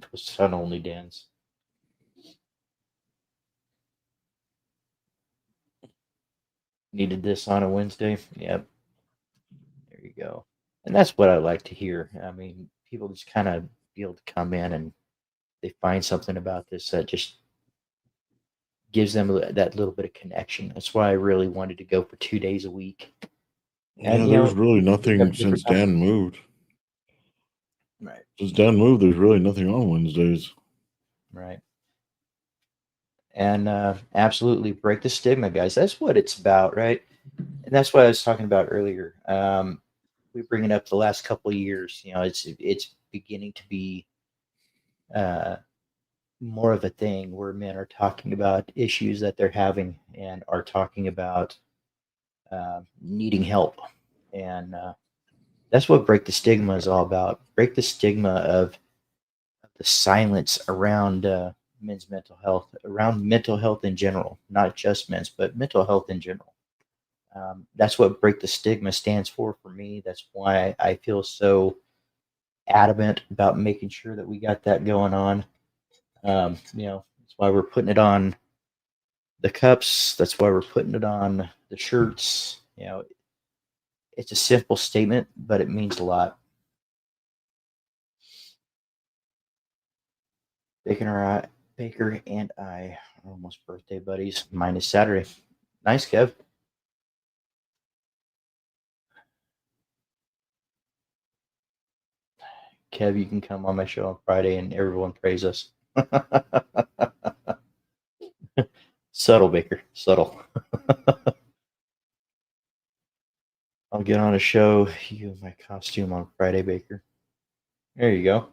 Post on only dance. Needed this on a Wednesday. Yep. There you go. And that's what I like to hear. I mean, people just kind of be able to come in and they find something about this that just gives them that little bit of connection. That's why I really wanted to go for 2 days a week. Yeah, And there's really people pick nothing up since different times. Dan moved. Right. Since Dan moved, there's really nothing on Wednesdays. Right. And absolutely break the stigma, guys. That's what it's about, right? And that's what I was talking about earlier. We bring it up the last couple of years. It's beginning to be uh, more of a thing where men are talking about issues that they're having and are talking about needing help, and that's what break the stigma is all about. Break the stigma of the silence around men's mental health, around mental health in general, not just men's, but mental health in general. That's what break the stigma stands for me. That's why I feel so adamant about making sure that we got that going on. That's why we're putting it on the cups. That's why we're putting it on the shirts. It's a simple statement, but it means a lot. Baker and I are almost birthday buddies. Mine is Saturday. Nice, Kev. Kev, you can come on my show on Friday and everyone praise us. Subtle, Baker. Subtle. I'll get on a show. You my costume on Friday, Baker. There you go.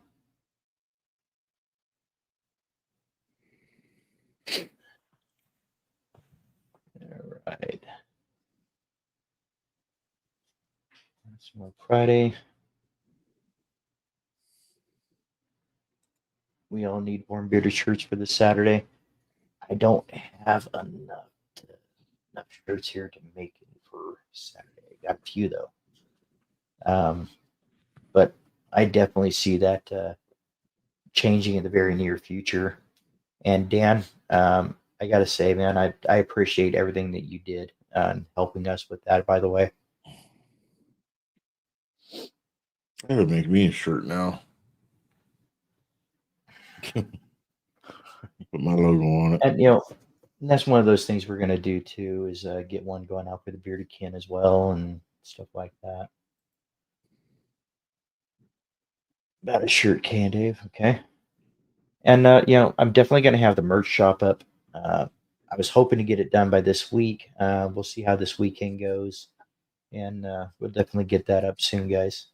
All right. That's my Friday. We all need warm bearded shirts for this Saturday. I don't have enough shirts here to make it for Saturday. I got a few though. Um, but I definitely see that changing in the very near future. And Dan, I got to say, man, I appreciate everything that you did helping us with that. By the way, I gotta make me a shirt now. Put my logo on it. and that's one of those things we're gonna do too is get one going out for the bearded kin as well and stuff like that. About a shirt can, Dave. Okay. And I'm definitely going to have the merch shop up. I was hoping to get it done by this week. We'll see how this weekend goes, and we'll definitely get that up soon, guys.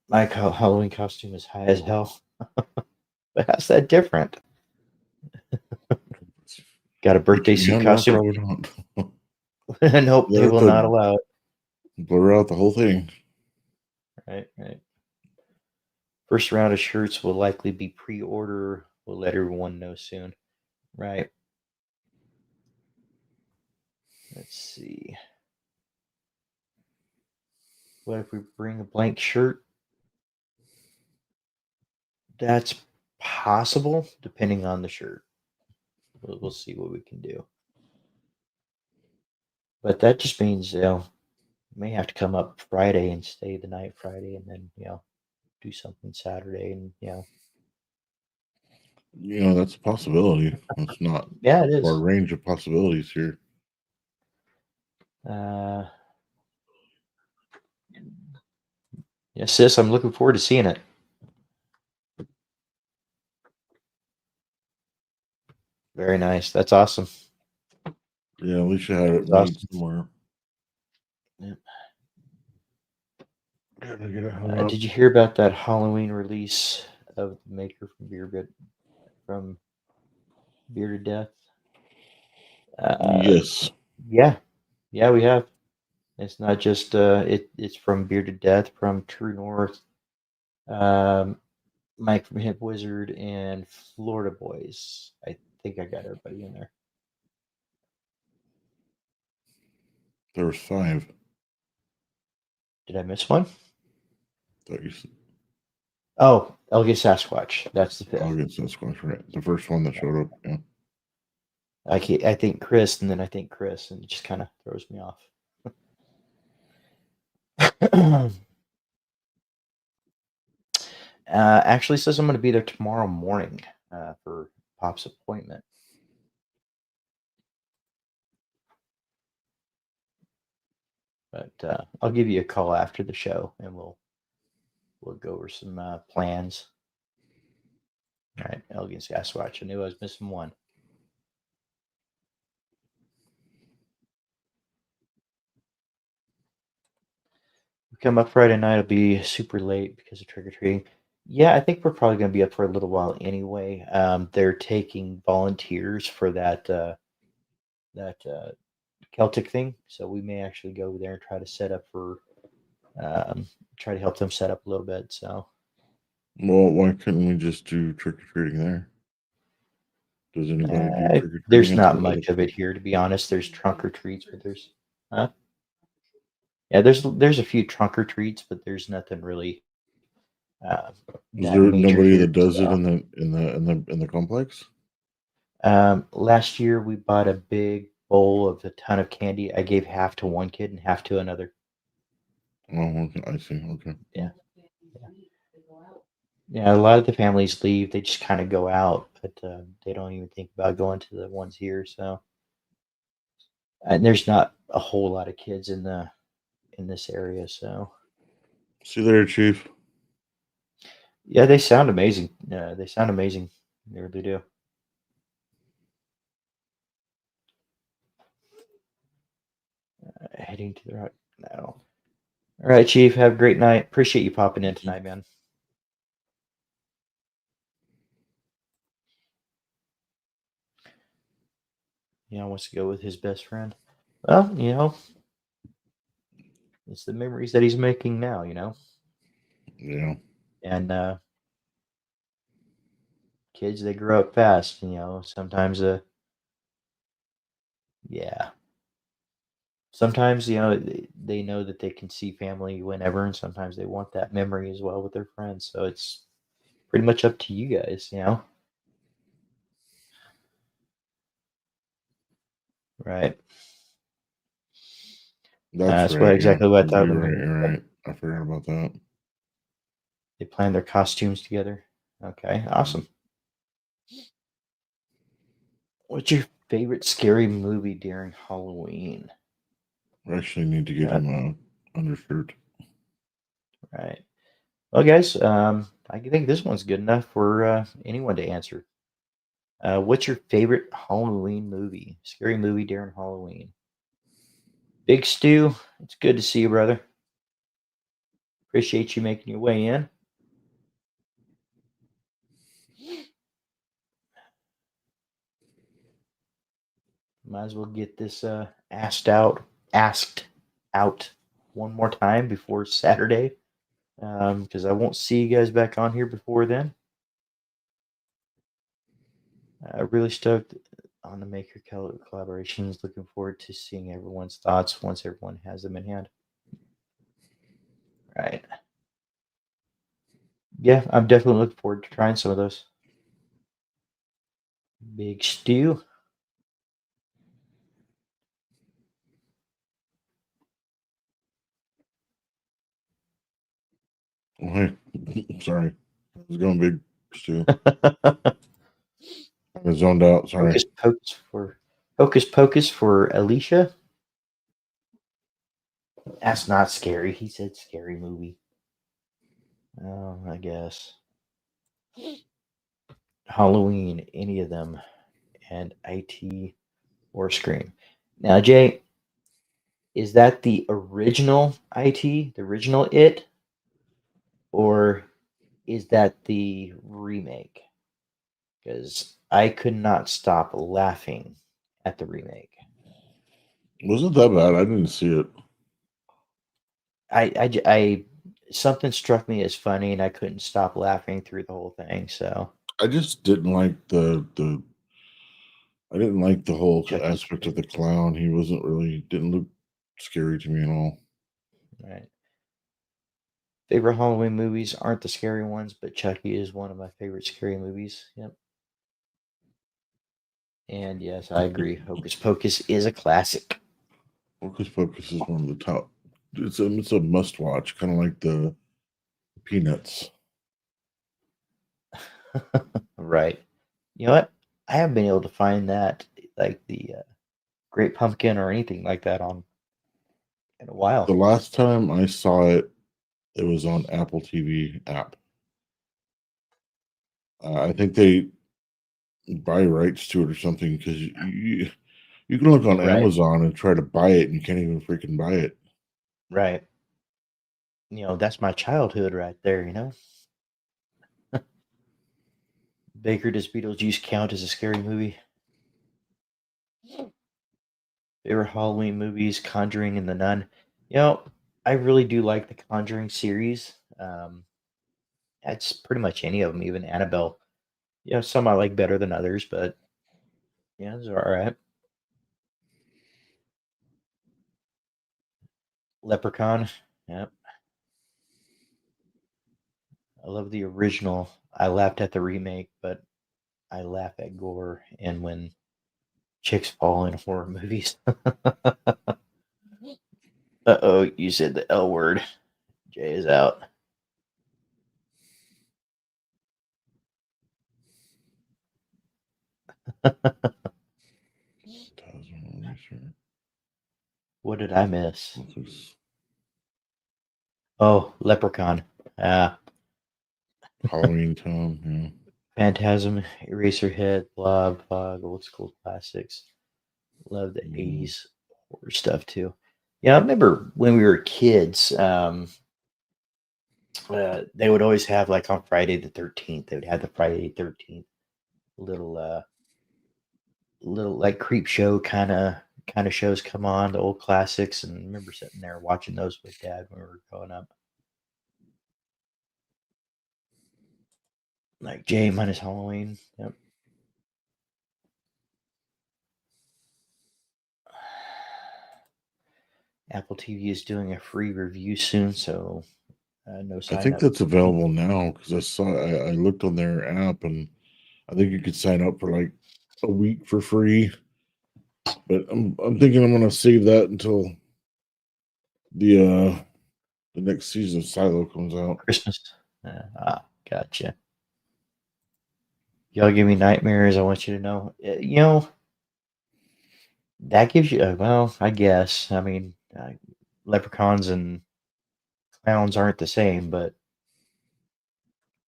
My Halloween costume is high as hell, but how's that different? Got a birthday Keep me suit on lock, costume? probably not. Nope, You they have will not to allow it. blur out the whole thing. Right, right. First round of shirts will likely be pre-order. We'll let everyone know soon. Right. Let's see. What if we bring a blank shirt? That's possible, depending on the shirt. We'll see what we can do. But that just means, may have to come up Friday and stay the night Friday and then, do something Saturday and, That's a possibility. It's not yeah, it our is. range of possibilities here. Uh, Yes, sis. I'm looking forward to seeing it. Very nice. That's awesome. Yeah, at least you had it That's made awesome. somewhere. Yep. Gotta get it hung up. Did you hear about that Halloween release of the maker from Bearded Death? Uh, Yes. yeah, yeah, we have. It's not just it's from Bearded Death, from True North, um, Mike from Hip Wizard, and Florida Boys. I think I got everybody in there. There was 5. Did I miss one? Thought you said Oh, Elgin Sasquatch. That's the fifth. August Sasquatch, right? The first one that showed up. Yeah. I think Chris, and then I think Chris, and it just kind of throws me off. Actually says I'm going to be there tomorrow morning for Pop's appointment. But I'll give you a call after the show, and we'll go over some plans. All right, Elgin Sasquatch. I knew I was missing one. We come up Friday night. It'll be super late because of trick or treating. Yeah, I think we're probably going to be up for a little while anyway. They're taking volunteers for that Celtic thing, so we may actually go over there and try to set up for um, try to help them set up a little bit. So Well, why couldn't we just do trick or treating there? Does anybody do trick or treating there's at not the much of it here, to be honest. There's trunk or treats, but huh? Yeah, there's a few trunk or treats, but there's nothing really uh, Is that there major nobody here. that does it So in the complex? last year we bought a big bowl of a ton of candy. I gave half to one kid and half to another. Oh, okay, I see. Okay. Yeah, yeah, yeah. A lot of the families leave; they just kind of go out, but they don't even think about going to the ones here. So and there's not a whole lot of kids in this area. So See you there, Chief. yeah, they sound amazing. They sound amazing. They really do. Heading to the right now. All right, Chief. Have a great night. Appreciate you popping in tonight, man. Wants to go with his best friend. Well, it's the memories that he's making now. Yeah. And kids, they grow up fast. Sometimes, yeah. Sometimes, they know that they can see family whenever, and sometimes they want that memory as well with their friends. So it's pretty much up to you guys. Right. That's That's what right. Yeah. exactly what I thought You're when right. they You're right. I forgot about that. they plan their costumes together. Okay, awesome. What's your favorite scary movie during Halloween? I actually need to get Uh, him a undershirt. right. Well, guys, I think this one's good enough for anyone to answer. What's your favorite Halloween movie? Scary movie during Halloween? Big Stu, it's good to see you, brother. Appreciate you making your way in. Might as well get this asked out one more time before Saturday, because I won't see you guys back on here before then. Really stoked on the Maker collaborations. Looking forward to seeing everyone's thoughts once everyone has them in hand. Right. Yeah, I'm definitely looking forward to trying some of those. Big Stew. Oh, hey. Sorry. I was going big, Stu. I was zoned out. Sorry. Hocus Pocus for Alicia. That's not scary. He said scary movie. Oh, I guess Halloween, any of them, and IT or Scream. Now, Jay, is that the original IT, the original It, or is that the remake? Because I could not stop laughing at the remake. Wasn't that bad? I didn't see it. I something struck me as funny, and I couldn't stop laughing through the whole thing. So I just didn't like the. I didn't like the whole Chucky's your aspect of the favorite, clown. He wasn't really didn't look scary to me at all. right? Favorite Halloween movies aren't the scary ones, but Chucky is one of my favorite scary movies. Yep. And yes, I agree. Hocus Pocus is a classic. Hocus Pocus is one of the top. It's a must watch, kind of like the Peanuts. Right. You know what? I haven't been able to find that, like the Great Pumpkin or anything like that, on in a The while. last time I saw it, it was on Apple TV app. I think they buy rights to it or something because you can look on Right. Amazon and try to buy it and you can't even freaking buy it. Right. That's my childhood right there. Baker, does Beetlejuice count as a scary movie? Favorite Halloween movies, Conjuring and The Nun. I really do like the Conjuring series. That's pretty much any of them, even Annabelle. Some I like better than others, but yeah, those are all right. Leprechaun. Yep. I love the original. I laughed at the remake, but I laugh at gore and when chicks fall in horror movies. Uh-oh, you said the L word. Jay is out. What did I miss? Oh, Leprechaun. Ah, Halloween Town. Yeah. Phantasm, Eraserhead, Blob, Fog, old school classics. Love the Mhm. 80s horror stuff too. Yeah, I remember when we were kids, they would always have, like, on Friday the 13th, they would have the Friday the 13th little, like, creep show kind of shows come on, the old classics, and I remember sitting there watching those with dad when we were growing up. Like J minus Halloween. Yep. Apple TV is doing a free review soon, so no I sign think up that's for me. available now because I looked on their app and I think you could sign up for like a week for free. But I'm thinking I'm gonna save that until the uh the next season of Silo comes out. Christmas. Gotcha. Y'all give me nightmares. I want you to know. That gives you. Well, I guess. I mean, leprechauns and clowns aren't the same, but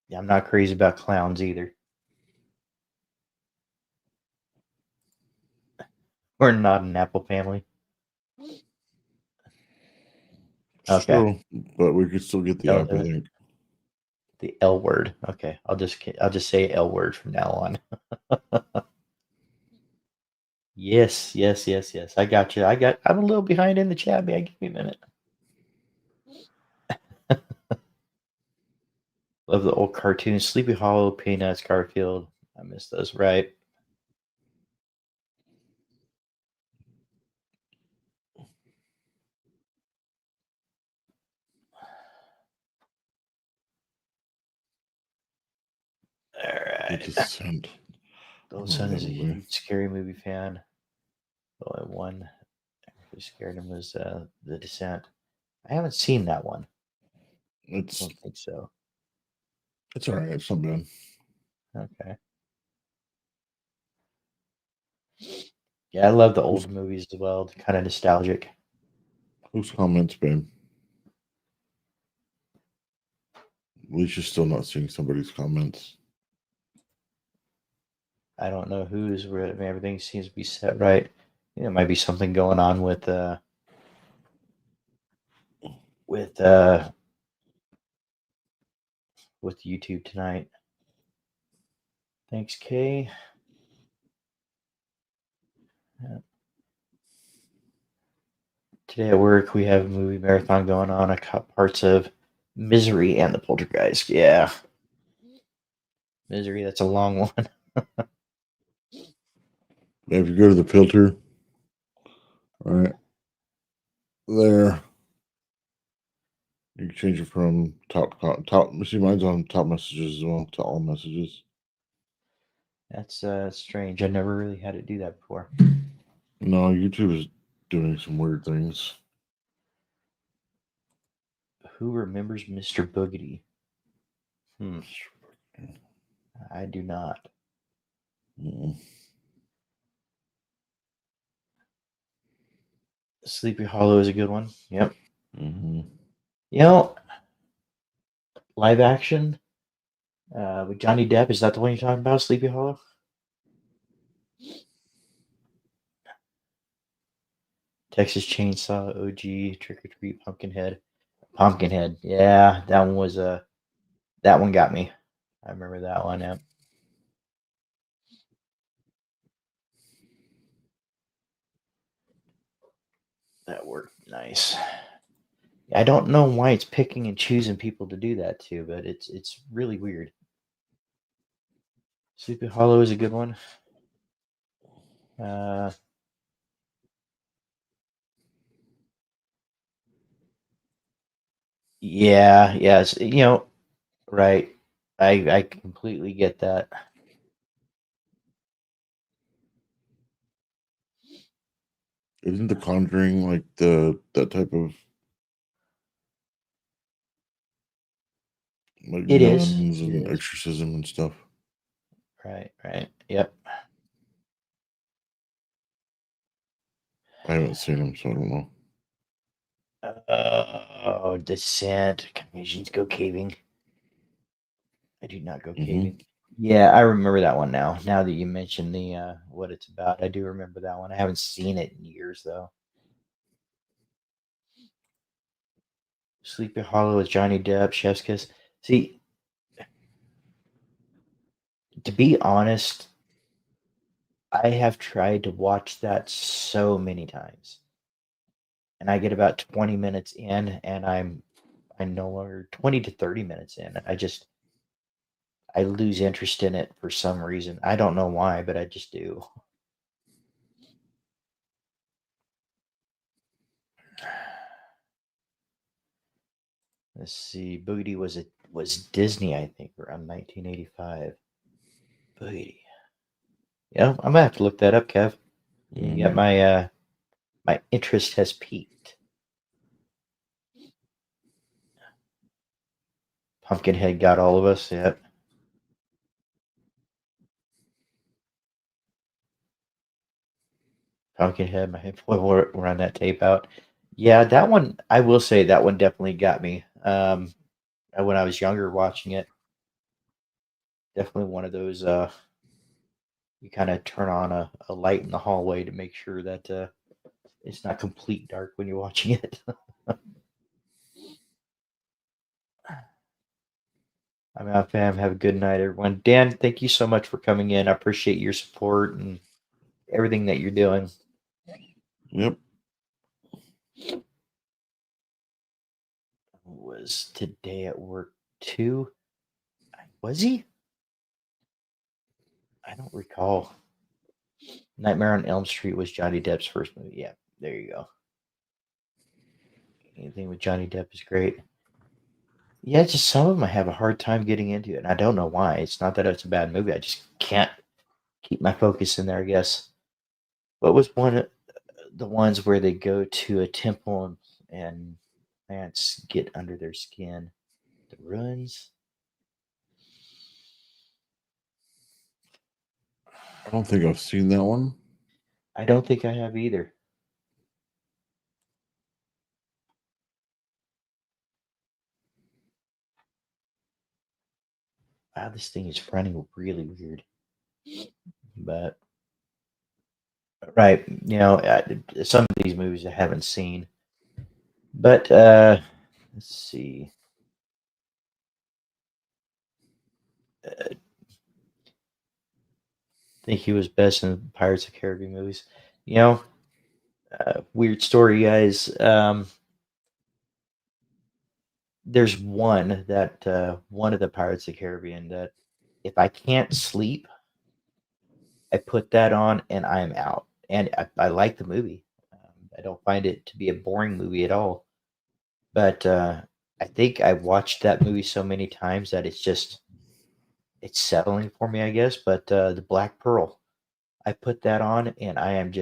yeah, I'm not crazy about clowns either. We're not an Apple family. It's Okay, true, but we could still get the don't app. do I it. think. The L word. Okay, I'll just say L word from now on. Yes, yes, yes, yes. I got you. I'm a little behind in the chat, man. Give me a minute. Love the old cartoons. Sleepy Hollow, Peanuts, Garfield. I miss those. Right. All The right. Descent. I Those don't know son that is a movie. huge scary movie fan. The only one who scared him was The Descent. I haven't seen that one. I It's don't think so. it's all right. It's not bad. Okay. Yeah, I love the Who's old movies as well. Kind of nostalgic. whose comments, babe? Alicia's still not seeing somebody's comments. I don't know who's where. I mean, everything seems to be set right. There might be something going on with uh with YouTube tonight. Thanks, Kay. Today at work, we have a movie marathon going on. I caught parts of Misery and The Poltergeist. Yeah, Misery. That's a long one. If you go to the filter, right there, you can change it from top. See, mine's on top messages as well to all messages. That's strange. I never really had it do that before. No, YouTube is doing some weird things. Who remembers Mr. Boogedy? I do not. Mm. Sleepy Hollow is a good one. Yep. Mm-hmm. You know, live action with Johnny Depp. Is that the one you're talking about? Sleepy Hollow. Texas Chainsaw, OG, Trick or Treat, Pumpkinhead. Pumpkinhead. Yeah, that one was that one got me. I remember that one. Yeah. That worked nice. I don't know why it's picking and choosing people to do that too, but it's really weird. Sleepy Hollow is a good one. Uh, yeah, yes, right. I completely get that. Isn't The Conjuring like that type of like It is. nuns It and is. exorcism and stuff? Right, right. Yep. I haven't seen them, so I don't know. Oh, Descent. Conventions go caving. I do not go Mm-hmm. caving. Yeah, I remember that one now. Now that you mentioned the what it's about, I do remember that one. I haven't seen it in years though. Sleepy Hollow with Johnny Depp, Chef's Kiss. See, to be honest, I have tried to watch that so many times, and I get about 20 minutes in, and I no longer 20 to 30 minutes in, and I lose interest in it for some reason. I don't know why, but I just do. Let's see. Booty was Disney, I think, around 1985. Booty. Yeah, I'm gonna have to look that up, Kev. You got Mm-hmm. my interest has peaked. Pumpkinhead got all of us. Yep. Pumpkinhead. My boy wore run that tape out. Yeah, that one. I will say that one definitely got me. When I was younger, watching it, definitely one of those. You kind of turn on a light in the hallway to make sure that it's not complete dark when you're watching it. I'm out, fam. Have a good night, everyone. Dan, thank you so much for coming in. I appreciate your support and everything that you're doing. Yep. Was today at work too? Was he? I don't recall. Nightmare on Elm Street was Johnny Depp's first movie. Yeah, there you go. Anything with Johnny Depp is great. Yeah, just some of them I have a hard time getting into, and I don't know why. It's not that it's a bad movie. I just can't keep my focus in there, I guess. What was one of the ones where they go to a temple and plants get under their skin? The ruins? I don't think I've seen that one. I don't think I have either. Wow, this thing is running really weird. But right, some of these movies I haven't seen. But let's see. I think he was best in Pirates of the Caribbean movies. You know, weird story, guys. There's one of the Pirates of the Caribbean that if I can't sleep, I put that on and I am out. And I like the movie. I don't find it to be a boring movie at all. But I think I've watched that movie so many times that it's settling for me, I guess. But the Black Pearl, I put that on and I'm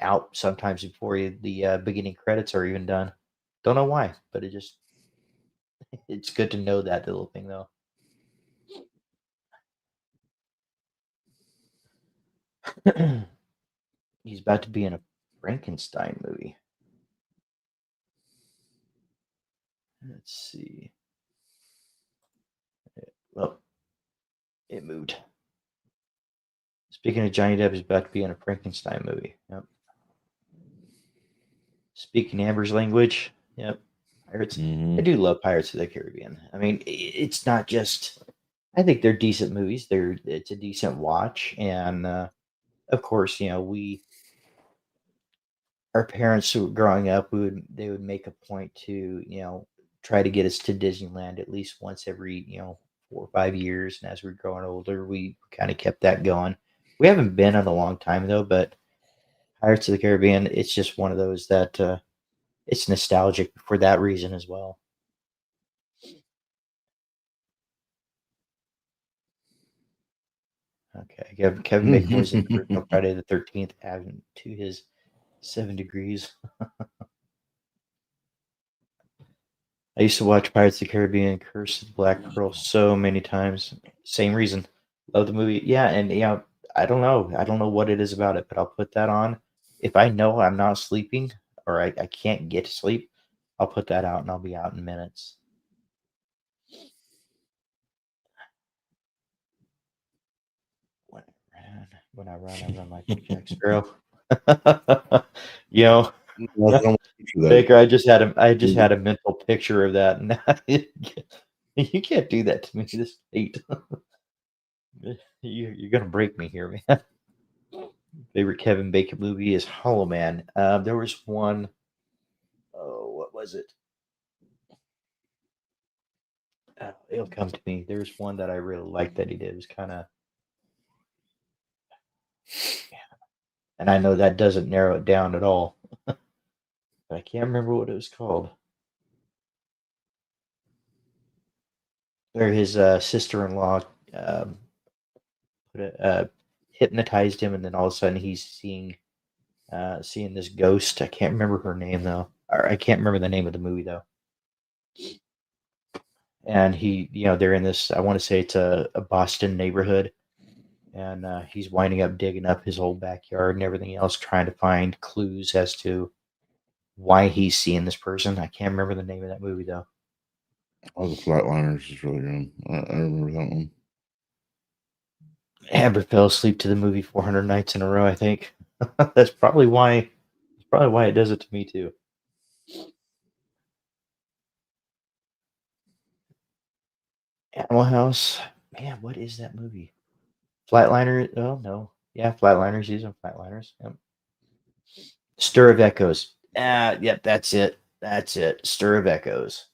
out sometimes before the beginning credits are even done. Don't know why, but it's good to know that little thing though. He's about to be in a Frankenstein movie. Let's see. Well, it moved. Speaking of Johnny Depp, he's about to be in a Frankenstein movie. Yep. Speaking Amber's language. Yep. Pirates. Hmm. I do love Pirates of the Caribbean. I mean, it's not just. I think they're decent movies. It's a decent watch, and of course, our parents who were growing up, they would make a point to try to get us to Disneyland at least once every 4 or 5 years. And as we're growing older, we kind of kept that going. We haven't been in a long time though, but Pirates of the Caribbean, it's just one of those that it's nostalgic for that reason as well. Okay, Kevin Bacon was in the original Friday the 13th, adding to his 7 degrees. I used to watch Pirates of the Caribbean, Curse of the Black Pearl so many times. Same reason. Love the movie. Yeah, and I don't know. I don't know what it is about it, but I'll put that on. If I know I'm not sleeping or I can't get to sleep, I'll put that out and I'll be out in minutes. When I run like Jack Sparrow. you know, That. Baker, I just had a mental picture of that. And you can't do that to me this late. You're gonna break me here, man. Favorite Kevin Bacon movie is Hollow Man. There was one. Oh, what was it? It'll come to me. There's one that I really liked that he did. It was kind of, and I know that doesn't narrow it down at all, but I can't remember what it was called. Where his sister-in-law um, hypnotized him, and then all of a sudden he's seeing this ghost. I can't remember her name though, or I can't remember the name of the movie though. And they're in this. I want to say it's a Boston neighborhood, and he's winding up digging up his old backyard and everything else, trying to find clues as to why he's seeing this person. I can't remember the name of that movie though. Oh, the Flatliners is really good. I remember that one. Amber fell asleep to the movie 400 Nights in a Row. I think that's probably why. That's probably why it does it to me too. Animal House. Man, what is that movie? Flatliner. Oh no. Yeah, Flatliners. These are Flatliners. Yep. Stir of Echoes. Yep, that's it. That's it. Stir of Echoes.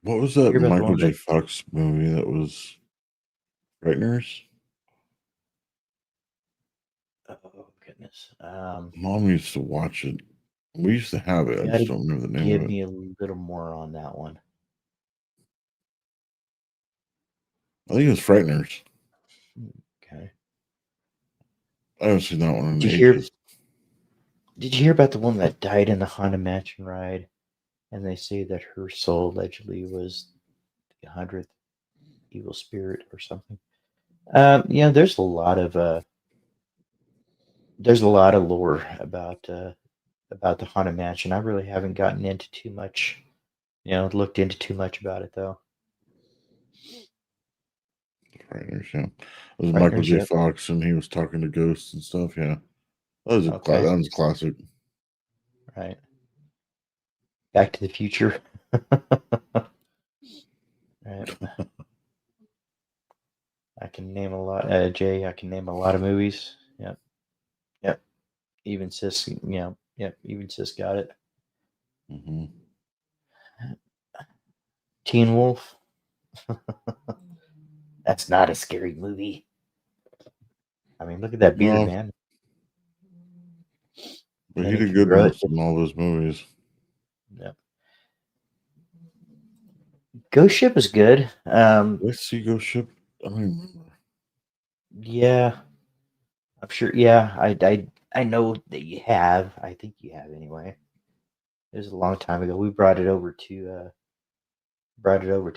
What was You that hear about the Michael one J. that? Fox movie that was Frighteners? Oh goodness. Mom used to watch it. We used to have it. I You just gotta don't remember the name give of it. me a little more on that one. I think it was Frighteners. Okay. I haven't seen that one in Did you hear? ages. Did you hear about the woman that died in the Haunted Mansion ride? And they say that her soul allegedly was the 100th evil spirit or something. There's a lot of lore about the Haunted Mansion. I really haven't gotten into too much Looked into too much about it though. Frighteners, yeah. It was Michael Frighteners, J. yep. Fox, and he was talking to ghosts and stuff. Yeah, that was Okay, that was a classic. right. Back to the Future. Right. I can name a lot. Jay, I can name a lot of movies. Yep, yep. Even Sis, yep. Even Sis got it. Hmm. Teen Wolf. That's not a scary movie. I mean, look at that beard, No, man. but Then he he did can good grow in it. all those movies. Yep. Ghost Ship is good. Let's see, Ghost Ship. I don't even remember. Yeah, I'm sure. Yeah, I know that you have. I think you have anyway. It was a long time ago. We brought it over to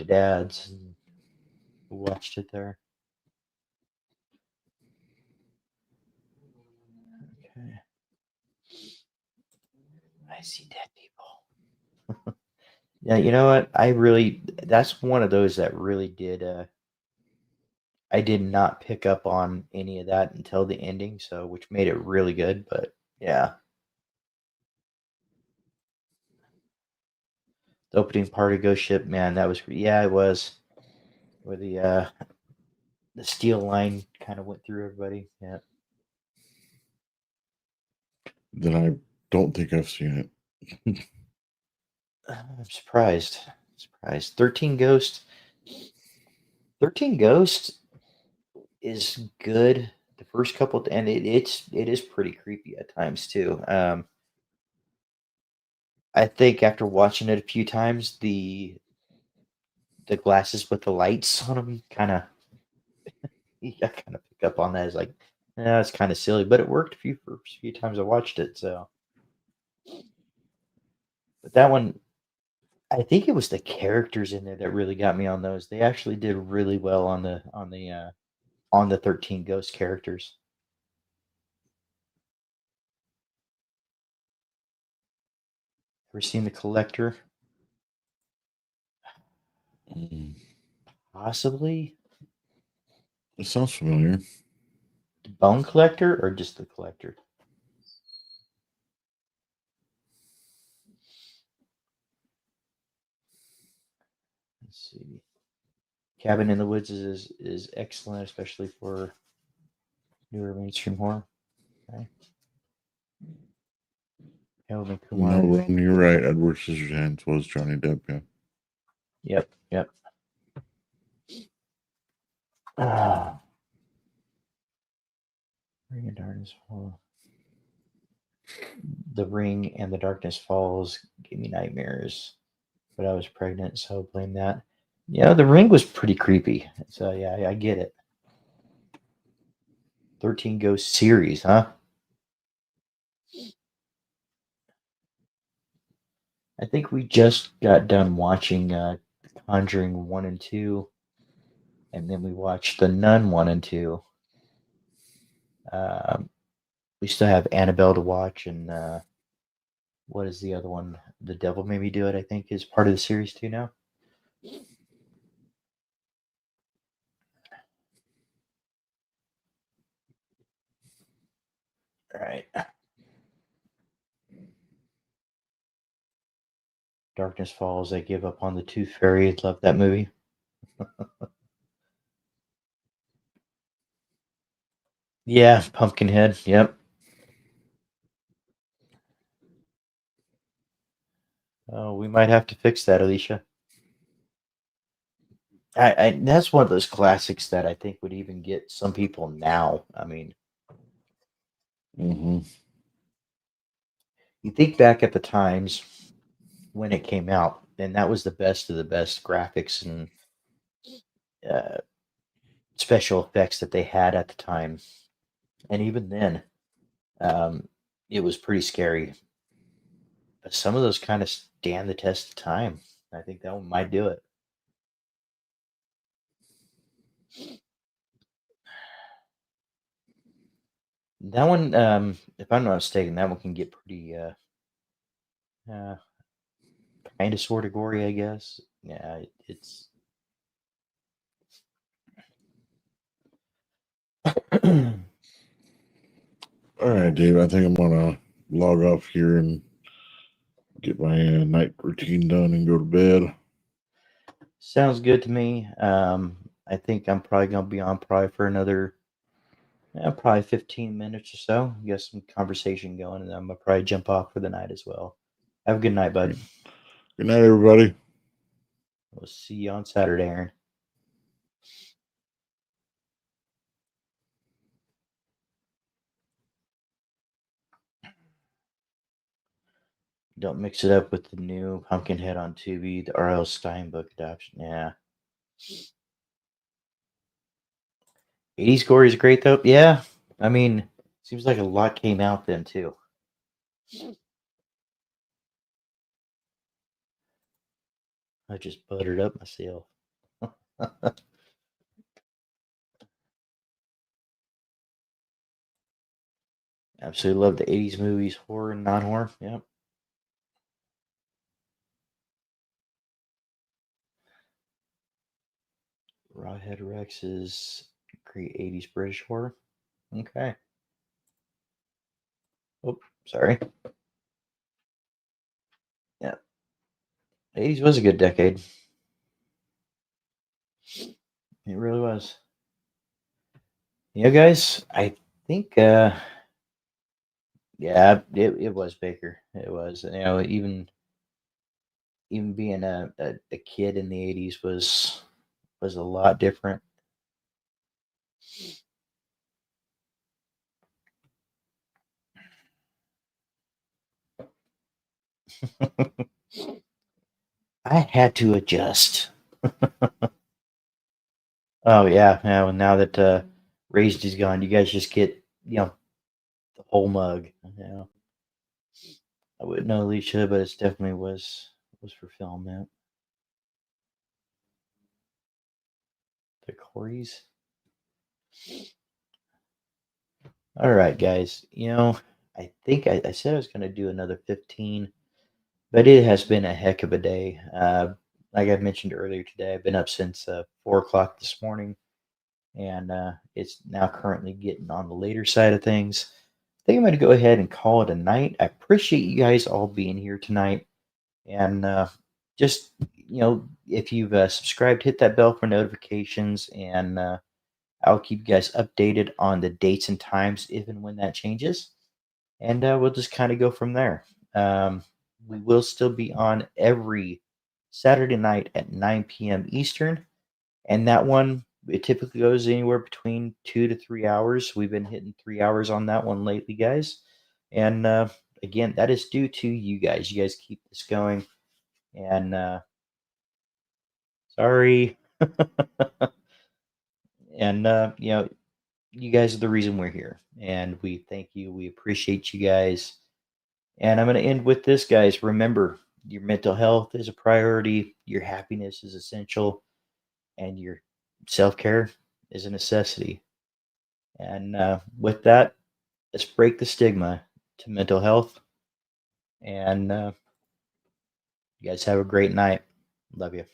Dad's and watched it there. Okay. I see dead people. Yeah, you know what? That's one of those that really did. I did not pick up on any of that until the ending, so which made it really good. But yeah, the opening part of Ghost Ship, man, that was yeah, it was where the steel line kind of went through everybody. Yeah, Then I don't think I've seen it. I'm surprised. Surprised. 13 Ghosts is good. The first couple, and it is pretty creepy at times too. I think after watching it a few times, the glasses with the lights on them I kind of pick up on that as like, yeah, it's kind of silly, but it worked for a few times I watched it. So, but that one, I think it was the characters in there that really got me on those. They actually did really well on the 13 Ghost characters. Ever seen the Collector? Mm. Possibly It sounds familiar. the Bone Collector or just the Collector. Let's see. Cabin in the Woods is excellent, especially for newer mainstream horror. Okay. Calvin No, Kumar. Ron, you're right. Edward Scissorhands was Johnny Depp. Yeah. Yep, yep. Ah, Ring of Darkness Falls. The Ring and the Darkness Falls gave me nightmares, but I was pregnant, so blame that. Yeah, The Ring was pretty creepy. So yeah, I get it. 13 Ghost series, huh? I think we just got done watching Conjuring 1 and 2, and then we watched The Nun 1 and 2. Um, we still have Annabelle to watch, and what is the other one? The Devil Made Me Do It, I think, is part of the series too now. All right. Darkness Falls, I give up on the Tooth Fairy. Love that movie. Yeah, Pumpkinhead. Yep. Oh, we might have to fix that, Alicia. That's one of those classics that I think would even get some people now. I mean, Hmm. you think back at the times when it came out, and that was the best of the best graphics and uh, special effects that they had at the time. And even then, um, it was pretty scary. But some of those kind of stand the test of time. I think that one might do it. That one, if I'm not mistaken, that one can get pretty uh, kind of sort of gory, I guess. Yeah, it's All right, Dave. I think I'm gonna log off here and get my night routine done and go to bed. sounds good to me. I think I'm probably gonna be on probably for another probably 15 minutes or so. Get some conversation going, and I'm gonna probably jump off for the night as well. Have a good night, bud. Good night, everybody. We'll see you on Saturday, Aaron. Don't mix it up with the new Pumpkinhead on Tubi, the R.L. Stein book adaptation. Yeah. 80s gory is great though. Yeah. I mean, seems like a lot came out then too. I just buttered up myself. Absolutely love the 80s movies, horror and non horror. Yep. Rawhead Rex is great 80s British horror. Okay. Oh, sorry. Yeah. 80s was a good decade. It really was. You know, guys, I think yeah, it was Baker. It was. You know, even being a kid in the 80s was a lot different. I had to adjust. Oh yeah, yeah. Well, now that Raised is gone, you guys just get the whole mug. I wouldn't know Alicia, but it definitely was for film. Yeah, the Corys. All right, guys. I think I said I was going to do another 15, but it has been a heck of a day. Like I mentioned earlier today, I've been up since 4 o'clock this morning, and it's now currently getting on the later side of things. I think I'm going to go ahead and call it a night. I appreciate you guys all being here tonight, and just if you've subscribed, hit that bell for notifications, and I'll keep you guys updated on the dates and times if and when that changes, and we'll just kind of go from there. Um, we will still be on every Saturday night at 9 p.m. Eastern, and that one it typically goes anywhere between 2 to 3 hours. We've been hitting 3 hours on that one lately, guys, and again, that is due to you guys. You guys keep this going, and sorry, and you guys are the reason we're here, and we thank you. We appreciate you guys. And I'm going to end with this, guys. Remember, your mental health is a priority, your happiness is essential, and your self care is a necessity. And with that, let's break the stigma to mental health. And you guys have a great night. Love you.